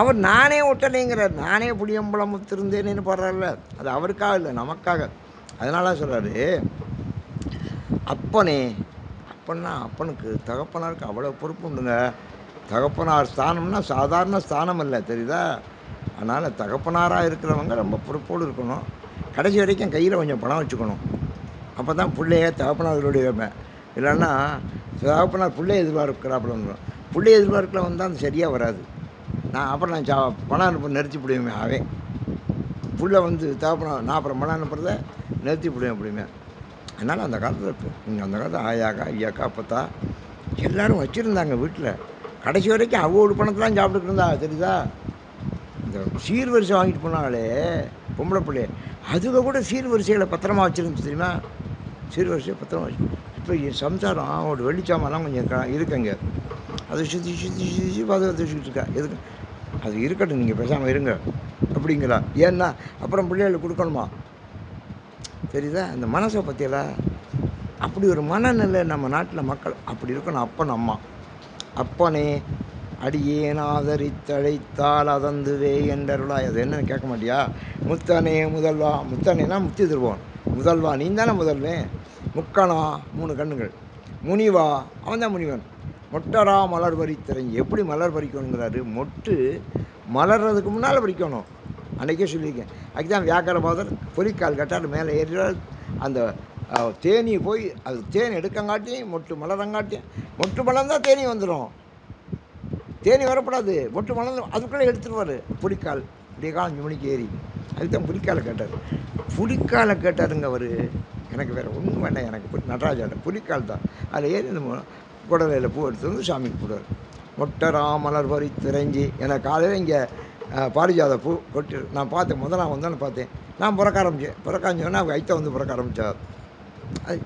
அவர் நானே ஒட்டலைங்கிறார். நானே புளியம்பழம் முத்திருந்தேன்னு பாடுறாருல, அது அவருக்காக இல்லை, நமக்காக. அதனால சொல்கிறாரு, அப்பனே அப்பன்னா அப்பனுக்கு தகப்பனாருக்கு அவ்வளோ பொறுப்பு உண்டுங்க. தகப்பனார் ஸ்தானம்னா சாதாரண ஸ்தானம் இல்லை, தெரியுதா? அதனால் தகப்பனாராக இருக்கிறவங்க ரொம்ப பொறுப்போடு இருக்கணும். கடைசி வரைக்கும் கையில் கொஞ்சம் பணம் வச்சுக்கணும். அப்போ தான் பிள்ளைய தகப்பனார்களுடைய வைப்பேன். இல்லைன்னா தகப்பனார் பிள்ளைய எதிர்பார்க்கிறாப்புல வந்துடும். பிள்ளைய எதிர்பார்க்கல வந்தால் அது சரியாக வராது. அப்புறம் நான் பணம் அனுப்ப நிறுத்தி விடுவேன். அவன் புள்ள வந்து தகப்பனார் நான் அப்புறம் பணம் அனுப்புறத நிறுத்தி விடுவேன் அப்படிமே. அதனால் அந்த காலத்தில் நீங்கள் அந்த காலத்தில் ஆயாக்கா ஐயாக்கா அப்பத்தா எல்லோரும் வச்சுருந்தாங்க வீட்டில். கடைசி வரைக்கும் அவ்வளோ பணத்தெலாம் சாப்பிட்டுட்டு இருந்தா, தெரியுதா? இந்த சீர்வரிசை வாங்கிட்டு போனாலே பொம்பளை பிள்ளைய, அதுக கூட சீர்வரிசைகளை பத்திரமா வச்சுருந்துச்சு, தெரியுமா? சீர்வரிசையை பத்திரமா வச்சு. இப்போ என் சம்சாரம் ஒரு வெளிச்சாமெல்லாம் கொஞ்சம் இருக்குங்க. அதை சுற்றி சுற்றி சுற்றி பாதுகாத்து வச்சுக்கிட்டு இருக்கா. எதுக்கு? அது இருக்கட்டும், நீங்கள் பேசாமல் இருங்க அப்படிங்களா? ஏன்னா அப்புறம் பிள்ளைகளுக்கு கொடுக்கணுமா, தெரியுதா? அந்த மனசை பற்றியெல்லாம் அப்படி ஒரு மனநிலை நம்ம நாட்டில் மக்கள் அப்படி இருக்கணும். அப்பன் அம்மா. அப்பனே அடியேன் ஆதரித்தழைத்தால் அதந்துவே என்றருளா. அது என்னன்னு கேட்க மாட்டியா? முத்தனே முதல்வா. முத்தனேனா முத்தி தருவான். முதல்வா நீ தானே முதல்வன். முக்கணா 3 கண்ணுகள். முனிவா அவன் தான் முனிவன். மொட்டரா மலர் பறித்தரஞ்சி. எப்படி மலர் பறிக்கணுங்கிறாரு? மொட்டு மலர்றதுக்கு முன்னால் பறிக்கணும். அன்றைக்கே சொல்லியிருக்கேன். அதுதான் வியாக்கரபாதர் பொறிக்கால் கட்டால் மேலே ஏறினால் அந்த தேனி போய் அது தேன் எடுக்கங்காட்டியும் மொட்டு மலரங்காட்டியும் மொட்டு மலர்ந்தால் தேனி வந்துடும். தேனி வரப்படாது. மொட்டு மலர்ந்து அதுக்குள்ளே எடுத்துருவார் புலிக்கால். இப்படியே காலம் 5 மணிக்கு ஏறி அதுதான் புலிக்காலை கேட்டார். புலிக்காலை கேட்டாருங்க அவர். எனக்கு வேறு ஒன்றும் வேண்டாம். எனக்கு நடராஜாட்ட புலிக்கால் தான். அதில் ஏறி நம்ம குடலையில் பூ எடுத்து வந்து சாமிக்கு போடுவார். மொட்டரா மலர் பறித்தரஞ்சி. எனக்கு காலையில் இங்கே பாரிஜாத பூ கொட்டு நான் பார்த்தேன். முதல்ல நான் வந்தாலும் பார்த்தேன். நான் பிறக்க ஆரம்பித்தேன். பிறக்காஞ்சோன்னா அவங்க ஐத்த வந்து பிறக்க ஆரம்பித்தார். அது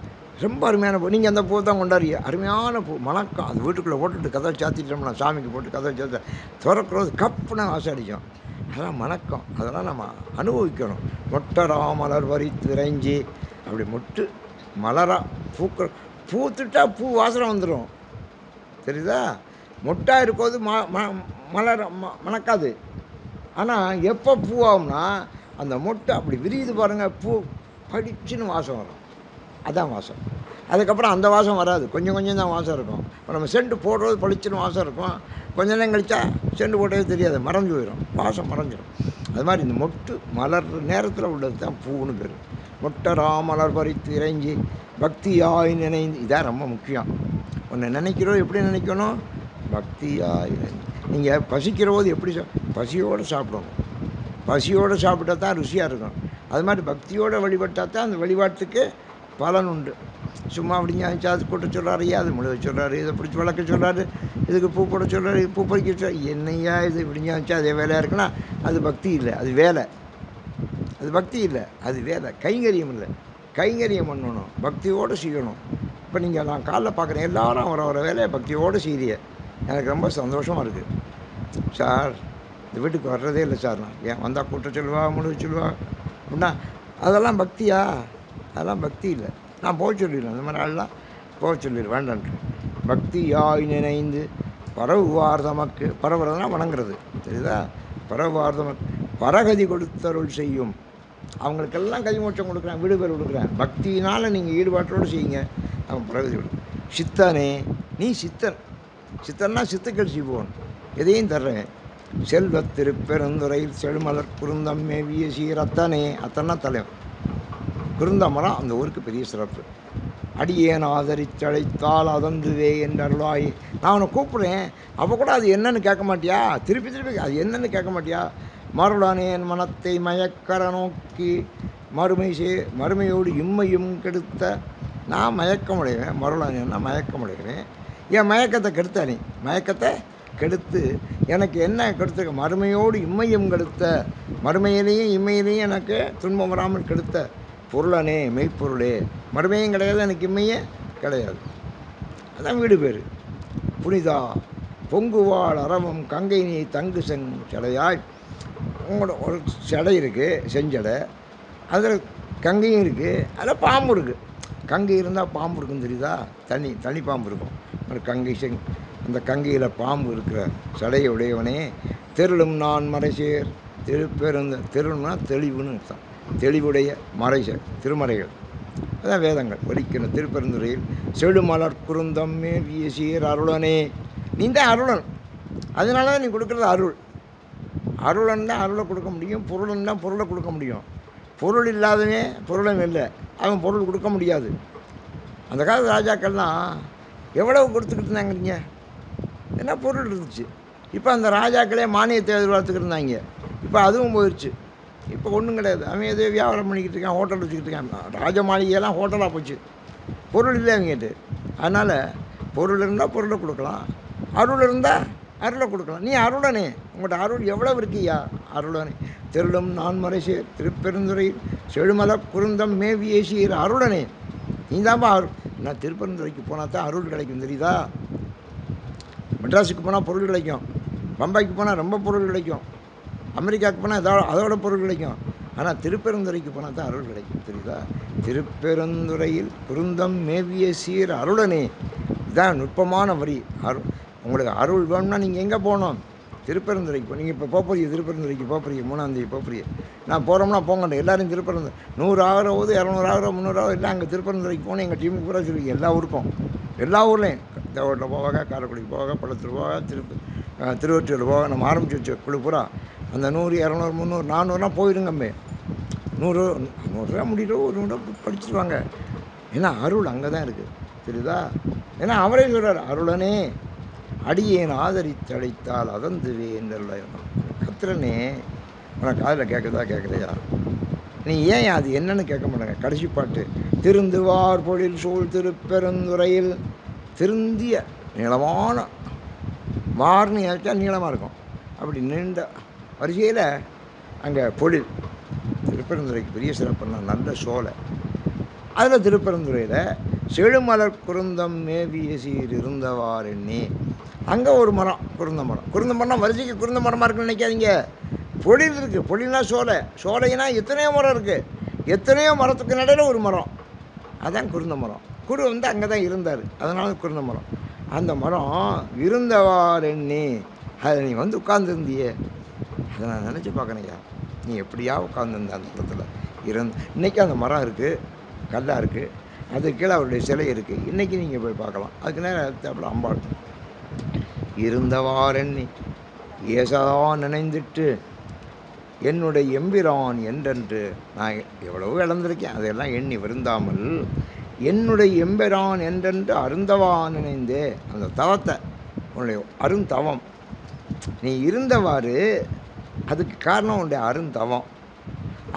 ரொம்ப அருமையான பூ. நீங்கள் அந்த பூ தான் கொண்டாடுறீங்க. அருமையான பூ, மணக்கம். அது வீட்டுக்குள்ளே போட்டுட்டு கதவை சாத்திட்டோம்னா, சாமிக்கு போட்டு கதவை சாத்த திறக்கிறது கப்புன்னு ஆசை அடிக்கும். அதெல்லாம் மணக்கம். அதெல்லாம் நம்ம அனுபவிக்கணும். மொட்டரா மலர் பறித்தரஞ்சி. அப்படி மொட்டு மலராக பூத்துட்டா பூ வாசனை வந்துடும், தெரியுதா? மொட்டாக இருக்கும்போது மலர் மணக்காது. ஆனால் எப்போ பூவாகும்னா அந்த மொட்டை அப்படி விரியுது பாருங்கள், பூ படிச்சுன்னு வாசம் வரும். அதான் வாசம். அதுக்கப்புறம் அந்த வாசம் வராது. கொஞ்சம் கொஞ்சம் தான் வாசம் இருக்கும். இப்போ நம்ம செண்டு போடுறது பளிச்சுன்னு வாசம் இருக்கும். கொஞ்ச நேரம் கழிச்சா செண்டு போட்டதே தெரியாது, மறைஞ்சு போயிடும், வாசம் மறைஞ்சிடும். அது மாதிரி இந்த மொட்டு மலர் நேரத்தில் உள்ளது தான் பூன்னு பேர். மொட்டரா மலர் பறித்து இறைஞ்சி பக்தியாய் நினைந்து. இதான் ரொம்ப முக்கியம். ஒன்று நினைக்கிறோம், எப்படி நினைக்கணும்? பக்தியாய் நினைந்து. நீங்கள் பசிக்கிற போது எப்படி பசியோடு சாப்பிடணும். பசியோடு சாப்பிட்டா தான் ருசியாக இருக்கும். அது மாதிரி பக்தியோடு வழிபட்டால் தான் அந்த வழிபாட்டுக்கு பலன் உண்டு. சும்மா அப்படிங்க அது கொட்ட சொல்கிறாரு, அது முழுக சொல்கிறாரு, இதை பிடிச்சி வளர்க்க சொல்கிறாரு, இதுக்கு பூ போட சொல்கிறாரு, பூ பறிக்க சொல்கிறார். என்னையா இது இப்படிங்க வச்சா அதே வேலையாக இருக்குன்னா அது பக்தி இல்லை, அது வேலை. அது பக்தி இல்லை, அது வேலை. கைங்கரியம் இல்லை. கைங்கரியம் பண்ணணும், பக்தியோடு செய்யணும். இப்போ நீங்கள் நான் காலைல பார்க்குறேன், எல்லோரும் அவர வேலையை பக்தியோடு செய்ய எனக்கு ரொம்ப சந்தோஷமாக இருக்குது. சார் இந்த வீட்டுக்கு வர்றதே இல்லை சார். நான் ஏன் வந்தால் கூட்ட சொல்லுவா, முழுக சொல்லுவா அப்படின்னா அதெல்லாம் பக்தியா? அதெல்லாம் பக்தி இல்லை. நான் போக சொல்லிடுவேன். அந்த மாதிரி ஆள்லாம் போக சொல்லிடுவேன், வேண்டான்ட்டு. பக்தியாய் நினைந்து பரவுவார் தமக்கு. பரவுறதுனா வணங்குறது, தெரியுதா? பரவுவார் தமக்கு பரகதி கொடுத்தருள் செய்யும். அவங்களுக்கெல்லாம் கதிமோட்சம் கொடுக்குறேன், வீடு பேர் கொடுக்குறேன். பக்தியினால் நீங்கள் ஈடுபாட்டோடு செய்யுங்க, அவன் பரகதி கொடுக்கும். சித்தனே நீ சித்தன். சித்தன்னா சித்துக்கள் சிவோன். எதையும் தர்றேன். செல்வத் திருப்பெருந்துறையில் செழுமலர் குருந்தம் மேவிய சீரத்தனே. அத்தன்னா தலைவன். குருந்தமரம் அந்த ஊருக்கு பெரிய சிறப்பு. அடியேன் ஆதரித்தழைத்தால் அதந்துவே என்று அருளாய். நான் அவனை கூப்பிட்றேன், அப்போ கூட அது என்னன்னு கேட்க மாட்டியா? திருப்பி திருப்பி அது என்னன்னு கேட்க மாட்டியா? மருளானேன் மனத்தை மயக்கர நோக்கி மறுமையோடு இம்மையும் கெடுத்த. நான் மயக்கமுடைவேன். மருளானேன்னா மயக்கமுடைவேன். என் மயக்கத்தை கெடுத்த நீ. மயக்கத்தை கெடுத்து எனக்கு என்ன கெடுத்த? மறுமையோடு இம்மையும் கெடுத்த. மறுமையிலையும் இம்மையிலையும் எனக்கு துன்பம் வராமல் கெடுத்த பொருளனே, மெய்ப்பொருளே. மறுமையும் கிடையாது, எனக்கு இம்மையே கிடையாது. அதான் வீடு பேர். புனிதா பொங்குவாள் அறமும் கங்கை நீ தங்கு செடையாய். உங்களோட ஒரு செடை இருக்குது, செஞ்சடை. அதில் கங்கையும் இருக்குது, அதில் பாம்பு இருக்குது. கங்கை இருந்தால் பாம்பு இருக்குன்னு தெரியுதா? தனி பாம்பு இருக்கும். ஒரு கங்கை அந்த கங்கையில் பாம்பு இருக்கிற சடையை உடையவனே. தெருளும் நான் மறைசேர் தெருள்னா தெளிவுன்னு அர்த்தம். தெளிவுடைய திருமறைகள், அதான் வேதங்கள் ஒலிக்கணும். திருப்பெருந்துறையில் செழுமலர் குருந்தம் மேவிய சீர் அருளனே. நீ தான் அருளன். அதனால தான் நீ கொடுக்குறது அருள். அருளன் தான் அருளை கொடுக்க முடியும். பொருளன் தான் பொருளை கொடுக்க முடியும். பொருள் இல்லாதவன் பொருளன் இல்லை, அவன் பொருள் கொடுக்க முடியாது. அந்த காலத்து ராஜாக்கள்லாம் எவ்வளவு கொடுத்துக்கிட்டு இருந்தாங்கிறீங்க? என்ன பொருள் இருந்துச்சு. இப்போ அந்த ராஜாக்களே மானியத்தை எதிர்பார்த்துக்கிட்டு இருந்தாங்க. இப்போ அதுவும் போயிடுச்சு. இப்போ ஒன்றும் கிடையாது. அவன் எதோ வியாபாரம் பண்ணிக்கிட்டு இருக்கான், ஹோட்டல் வச்சுக்கிட்டு இருக்கான். ராஜ மாளிகையெல்லாம் ஹோட்டலாக போச்சு. பொருள் இல்லை அவங்ககிட்ட. அதனால் பொருள் இருந்தால் பொருளை கொடுக்கலாம், அருள் இருந்தால் அருளை கொடுக்கலாம். நீ அருளனே. உங்கள்கிட்ட அருள் எவ்வளவு இருக்கியா? அருளனே. தெருளும் நான் மறைசேர் திருப்பெருந்துறையில் செழுமலர் குருந்தம் மேவிய சீர் அருளனே. நீ தான்ப்பா அருள். நான் திருப்பெருந்துறைக்கு போனால் தான் அருள் கிடைக்கும், தெரியுதா? மெட்ராஸுக்கு போனால் பொருள் கிடைக்கும், பம்பாய்க்கு போனால் ரொம்ப பொருள் கிடைக்கும், அமெரிக்காவுக்கு போனால் அதோட பொருள் கிடைக்கும். ஆனால் திருப்பெருந்துறைக்கு போனால் தான் அருள் கிடைக்கும், தெரியுதா? திருப்பெருந்துறையில் குருந்தம் மேவிய சீர் அருளனே. இதுதான் நுட்பமான வரி. உங்களுக்கு அருள் வேணும்னா நீங்கள் எங்கே போகணும்? திருப்பெருந்துறைக்கு. நீங்கள் இப்போ போகிறீங்க, திருப்பெருந்துறைக்கு போகிறீங்க, 3ஆம் தேதி போகிறீங்க. நான் போகிறோம்னா போங்கண்டேன். எல்லோரும் திருப்பெருந்துறை 100 ஆகிற போது 200 ஆகிற 300 ஆகிற இல்லை, அங்கே திருப்பெருந்துறைக்கு போகணும். எங்கள் டீமுக்கு பூரா சொல்லுவீங்க. எல்லா ஊருக்கும், எல்லா ஊர்லேயும் தேவட்டில் போவாங்க, காரைக்குடிக்கு போவாங்க, பள்ளத்தூர் போவாங்க, திருவொற்றியூர் போவாங்க. நம்ம ஆரம்பிச்சு வச்ச குழு பூரா அந்த 100, 200, 300, 400லாம் போயிடுங்கம்மே. 100 முடியல, 100 படிச்சுருவாங்க. ஏன்னா அருள் அங்கே தான் இருக்குது, தெரியுதா? ஏன்னா அவரே சொல்கிறார், அருளனே அடியேன் ஆதரித்தழைத்தால் அதந்துவே என்று கத்திரனே. உனக்கு காதில் கேட்கலையா? நீ ஏன் அது என்னன்னு கேட்க மாட்டாங்க. கடைசி பாட்டு, திருந்துவார் பொழில் சூழ் திருப்பெருந்துறையில். திருந்திய நீளமான வார்னு ஏற்றா நீளமாக இருக்கும். அப்படி நீண்ட வரிசையில் அங்கே பொழில். திருப்பெருந்துறைக்கு பெரிய சிறப்புன்னா நல்ல சோலை. அதில் திருப்பெருந்துறையில் செழுமலர் குருந்தம் மேவிய சீர் இருந்தவார் எண்ணி. அங்கே ஒரு மரம், குருந்த மரம்னா வரிசைக்கு குருந்த மரமாக இருக்குன்னு நினைக்காதீங்க. பொழில் இருக்குது. பொழில்னா சோலைனா எத்தனையோ மரம் இருக்குது. எத்தனையோ மரத்துக்கு நடையில் ஒரு மரம், அதுதான் குருந்த மரம். குரு அங்கே தான் இருந்தார், அதனால குருந்த மரம். அந்த மரம் இருந்தவார் எண்ணி. அதில் நீ உட்கார்ந்துருந்தியே, அதை நான் நினச்சி பார்க்கணையா. நீ எப்படியா உட்காந்துருந்த அந்த இடத்துல இன்றைக்கி அந்த மரம் இருக்குது, கல்லாக இருக்குது. அது கீழே அவருடைய சிலை இருக்குது. இன்றைக்கி நீங்கள் போய் பார்க்கலாம். அதுக்கு நேரம் அம்பாள் இருந்தவார் எண்ணி ஏசதான் நினைந்துட்டு என்னுடைய எம்பிரான் என்றென்று. நான் எவ்வளவோ இழந்திருக்கேன், அதையெல்லாம் எண்ணி வருந்தாமல் என்னுடைய எம்பிரான் என்றென்று அருந்தவான் நினைந்தே. அந்த தவத்தை, உன்னுடைய அருந்தவம், நீ இருந்தவாறு அதுக்கு காரணம் உன்னுடைய அருந்தவம்.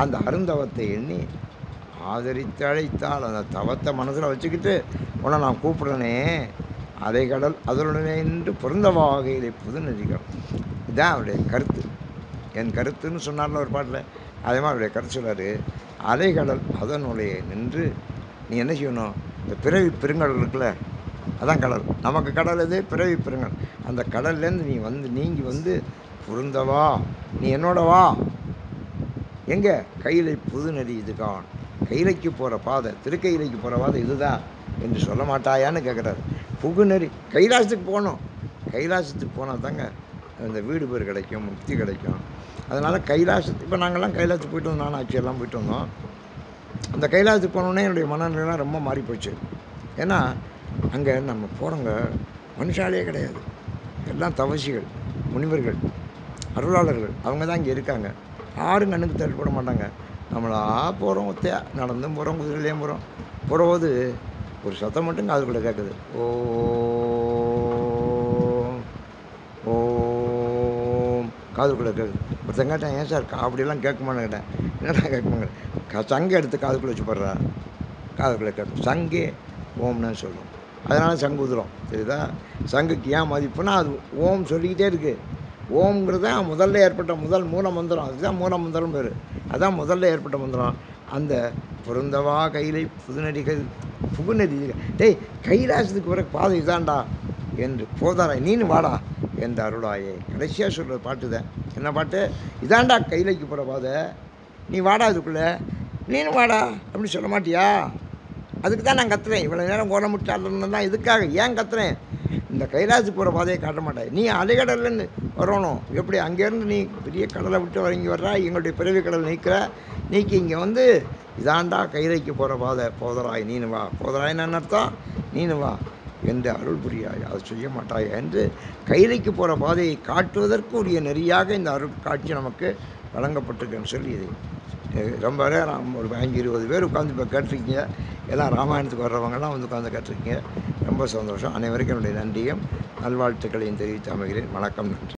அந்த அருந்தவத்தை எண்ணி ஆதரித்து அழைத்தால், அந்த தவத்தை மனசில் வச்சுக்கிட்டு உன்னை நான் கூப்பிட்றேனே, அதை கடல் அதனுடனே நின்று பிறந்த வாகையிலே புது நதிகள். இதுதான் அவருடைய கருத்து. என் கருத்துன்னு சொன்னார்ல ஒரு பாட்டில், அதே மாதிரி அவருடைய கருத்து சொல்கிறார். அலைகடல் அதனுடைய நின்று நீ என்ன செய்யணும்? இந்த பிறவி பெருங்கடல் இருக்குல்ல, அதான் கடல். நமக்கு கடல் எது? பிறவி பெருங்கடல். அந்த கடல்லேருந்து நீங்கி வந்து பொருந்தவா, நீ என்னோட வா. எங்கே? கையிலை புது நதி இதுதான். கையிலைக்கு போகிற பாதை, திருக்கையிலைக்கு போகிற பாதை இதுதான் என்று சொல்ல மாட்டாயான்னு கேட்குறாரு. புகுநெறி கைலாசத்துக்கு போகணும். கைலாசத்துக்கு போனால் தாங்க இந்த வீடு பேர் கிடைக்கும், முக்தி கிடைக்கும். அதனால் கைலாசத்துக்கு இப்போ நாங்கள்லாம் கைலாசத்துக்கு போய்ட்டு வந்தோம், நானும் ஆட்சியெல்லாம் போய்ட்டு வந்தோம். அந்த கைலாசத்துக்கு போனோடனே என்னுடைய மனநிலைலாம் ரொம்ப மாறி போச்சு. ஏன்னா அங்கே நம்ம போகிறோங்க, மனுஷாலே கிடையாது. எல்லாம் தவசிகள், முனிவர்கள், அருளாளர்கள். அவங்க தான் இங்கே இருக்காங்க. யாரும் கண்ணுக்கு தட்டுப்பட மாட்டாங்க. நம்மளா போகிறோம், ஒத்தையா நடந்தும் போகிறோம், குதிரையிலையும் போகிறோம். போகிறபோது ஒரு சத்தம் மட்டும் காதுக்குள்ளே கேட்குது. ஓம் ஓம் காதுக்குள்ளே கேட்குது. ஒருத்தன் கேட்டேன், ஏன் சார் அப்படியெல்லாம் கேட்குமான்னு கேட்டேன். என்னடா கேட்குமாங்க? சங்கை எடுத்து காதுக்குள்ளே வச்சு போடுறா. காதுக்குள்ளே கேட்கும். சங்கே ஓம்னு சொல்லும். அதனால் சங்கு உதிரும். சரிதா? சங்குக்கு ஏன் மதிப்புனா அது ஓம் சொல்லிக்கிட்டே இருக்குது. ஓம்ங்கிறது தான் முதல்ல ஏற்பட்ட மூல மந்திரம். அதுதான் மூல மந்திரம் பேர். அதான் முதல்ல ஏற்பட்ட மந்திரம். அந்த பொருந்தவா கையிலை புதுநடிகள் புகுநடி டேய் கைலாசத்துக்கு வர பாதை இதாண்டா என்று போதாராய் நீனு வாடா என்ற அருளாயே. கடைசியாக சொல்கிற பாட்டு தான். என்ன பாட்டு? இதாண்டா கைலைக்கு போகிற பாதை, நீ வாடா அதுக்குள்ளே, நீனு வாடா அப்படின்னு சொல்ல மாட்டியா? அதுக்கு தான் நான் கத்துறேன். இவ்வளோ நேரம் கோலமுட்டாளர்லாம் இதுக்காக ஏன் கத்துறேன்? இந்த கைலாசத்துக்கு போகிற பாதையை காட்ட மாட்டேன். நீ அலைகடல்னு வரணும். எப்படி அங்கேருந்து நீ பெரிய கடலை விட்டு இறங்கி வர்றா, எங்களுடைய பிறவி கடல் நீக்கி இங்கே வந்து இதாண்டா கைலைக்கு போகிற பாதை, போதராய் நீனு வா. போதராயின்னு அர்த்தம் நீனு வா என்று அருள் புரியாய், அதை செய்ய மாட்டாய் என்று கைலைக்கு போகிற பாதையை காட்டுவதற்கு உரிய நெறியாக இந்த அருள் காட்சி நமக்கு வழங்கப்பட்டிருக்குன்னு சொல்லி இது ரொம்ப நேரம் ஒரு 15-20 பேர் உட்காந்து இப்போ கேட்டிருக்கீங்க. எல்லாம் ராமாயணத்துக்கு வர்றவங்கலாம் வந்து உட்காந்து கேட்டிருக்கீங்க. ரொம்ப சந்தோஷம். அனைவருக்கும் என்னுடைய நன்றியும் நல்வாழ்த்துக்களையும் தெரிவித்து அமைகிறேன். வணக்கம், நன்றி.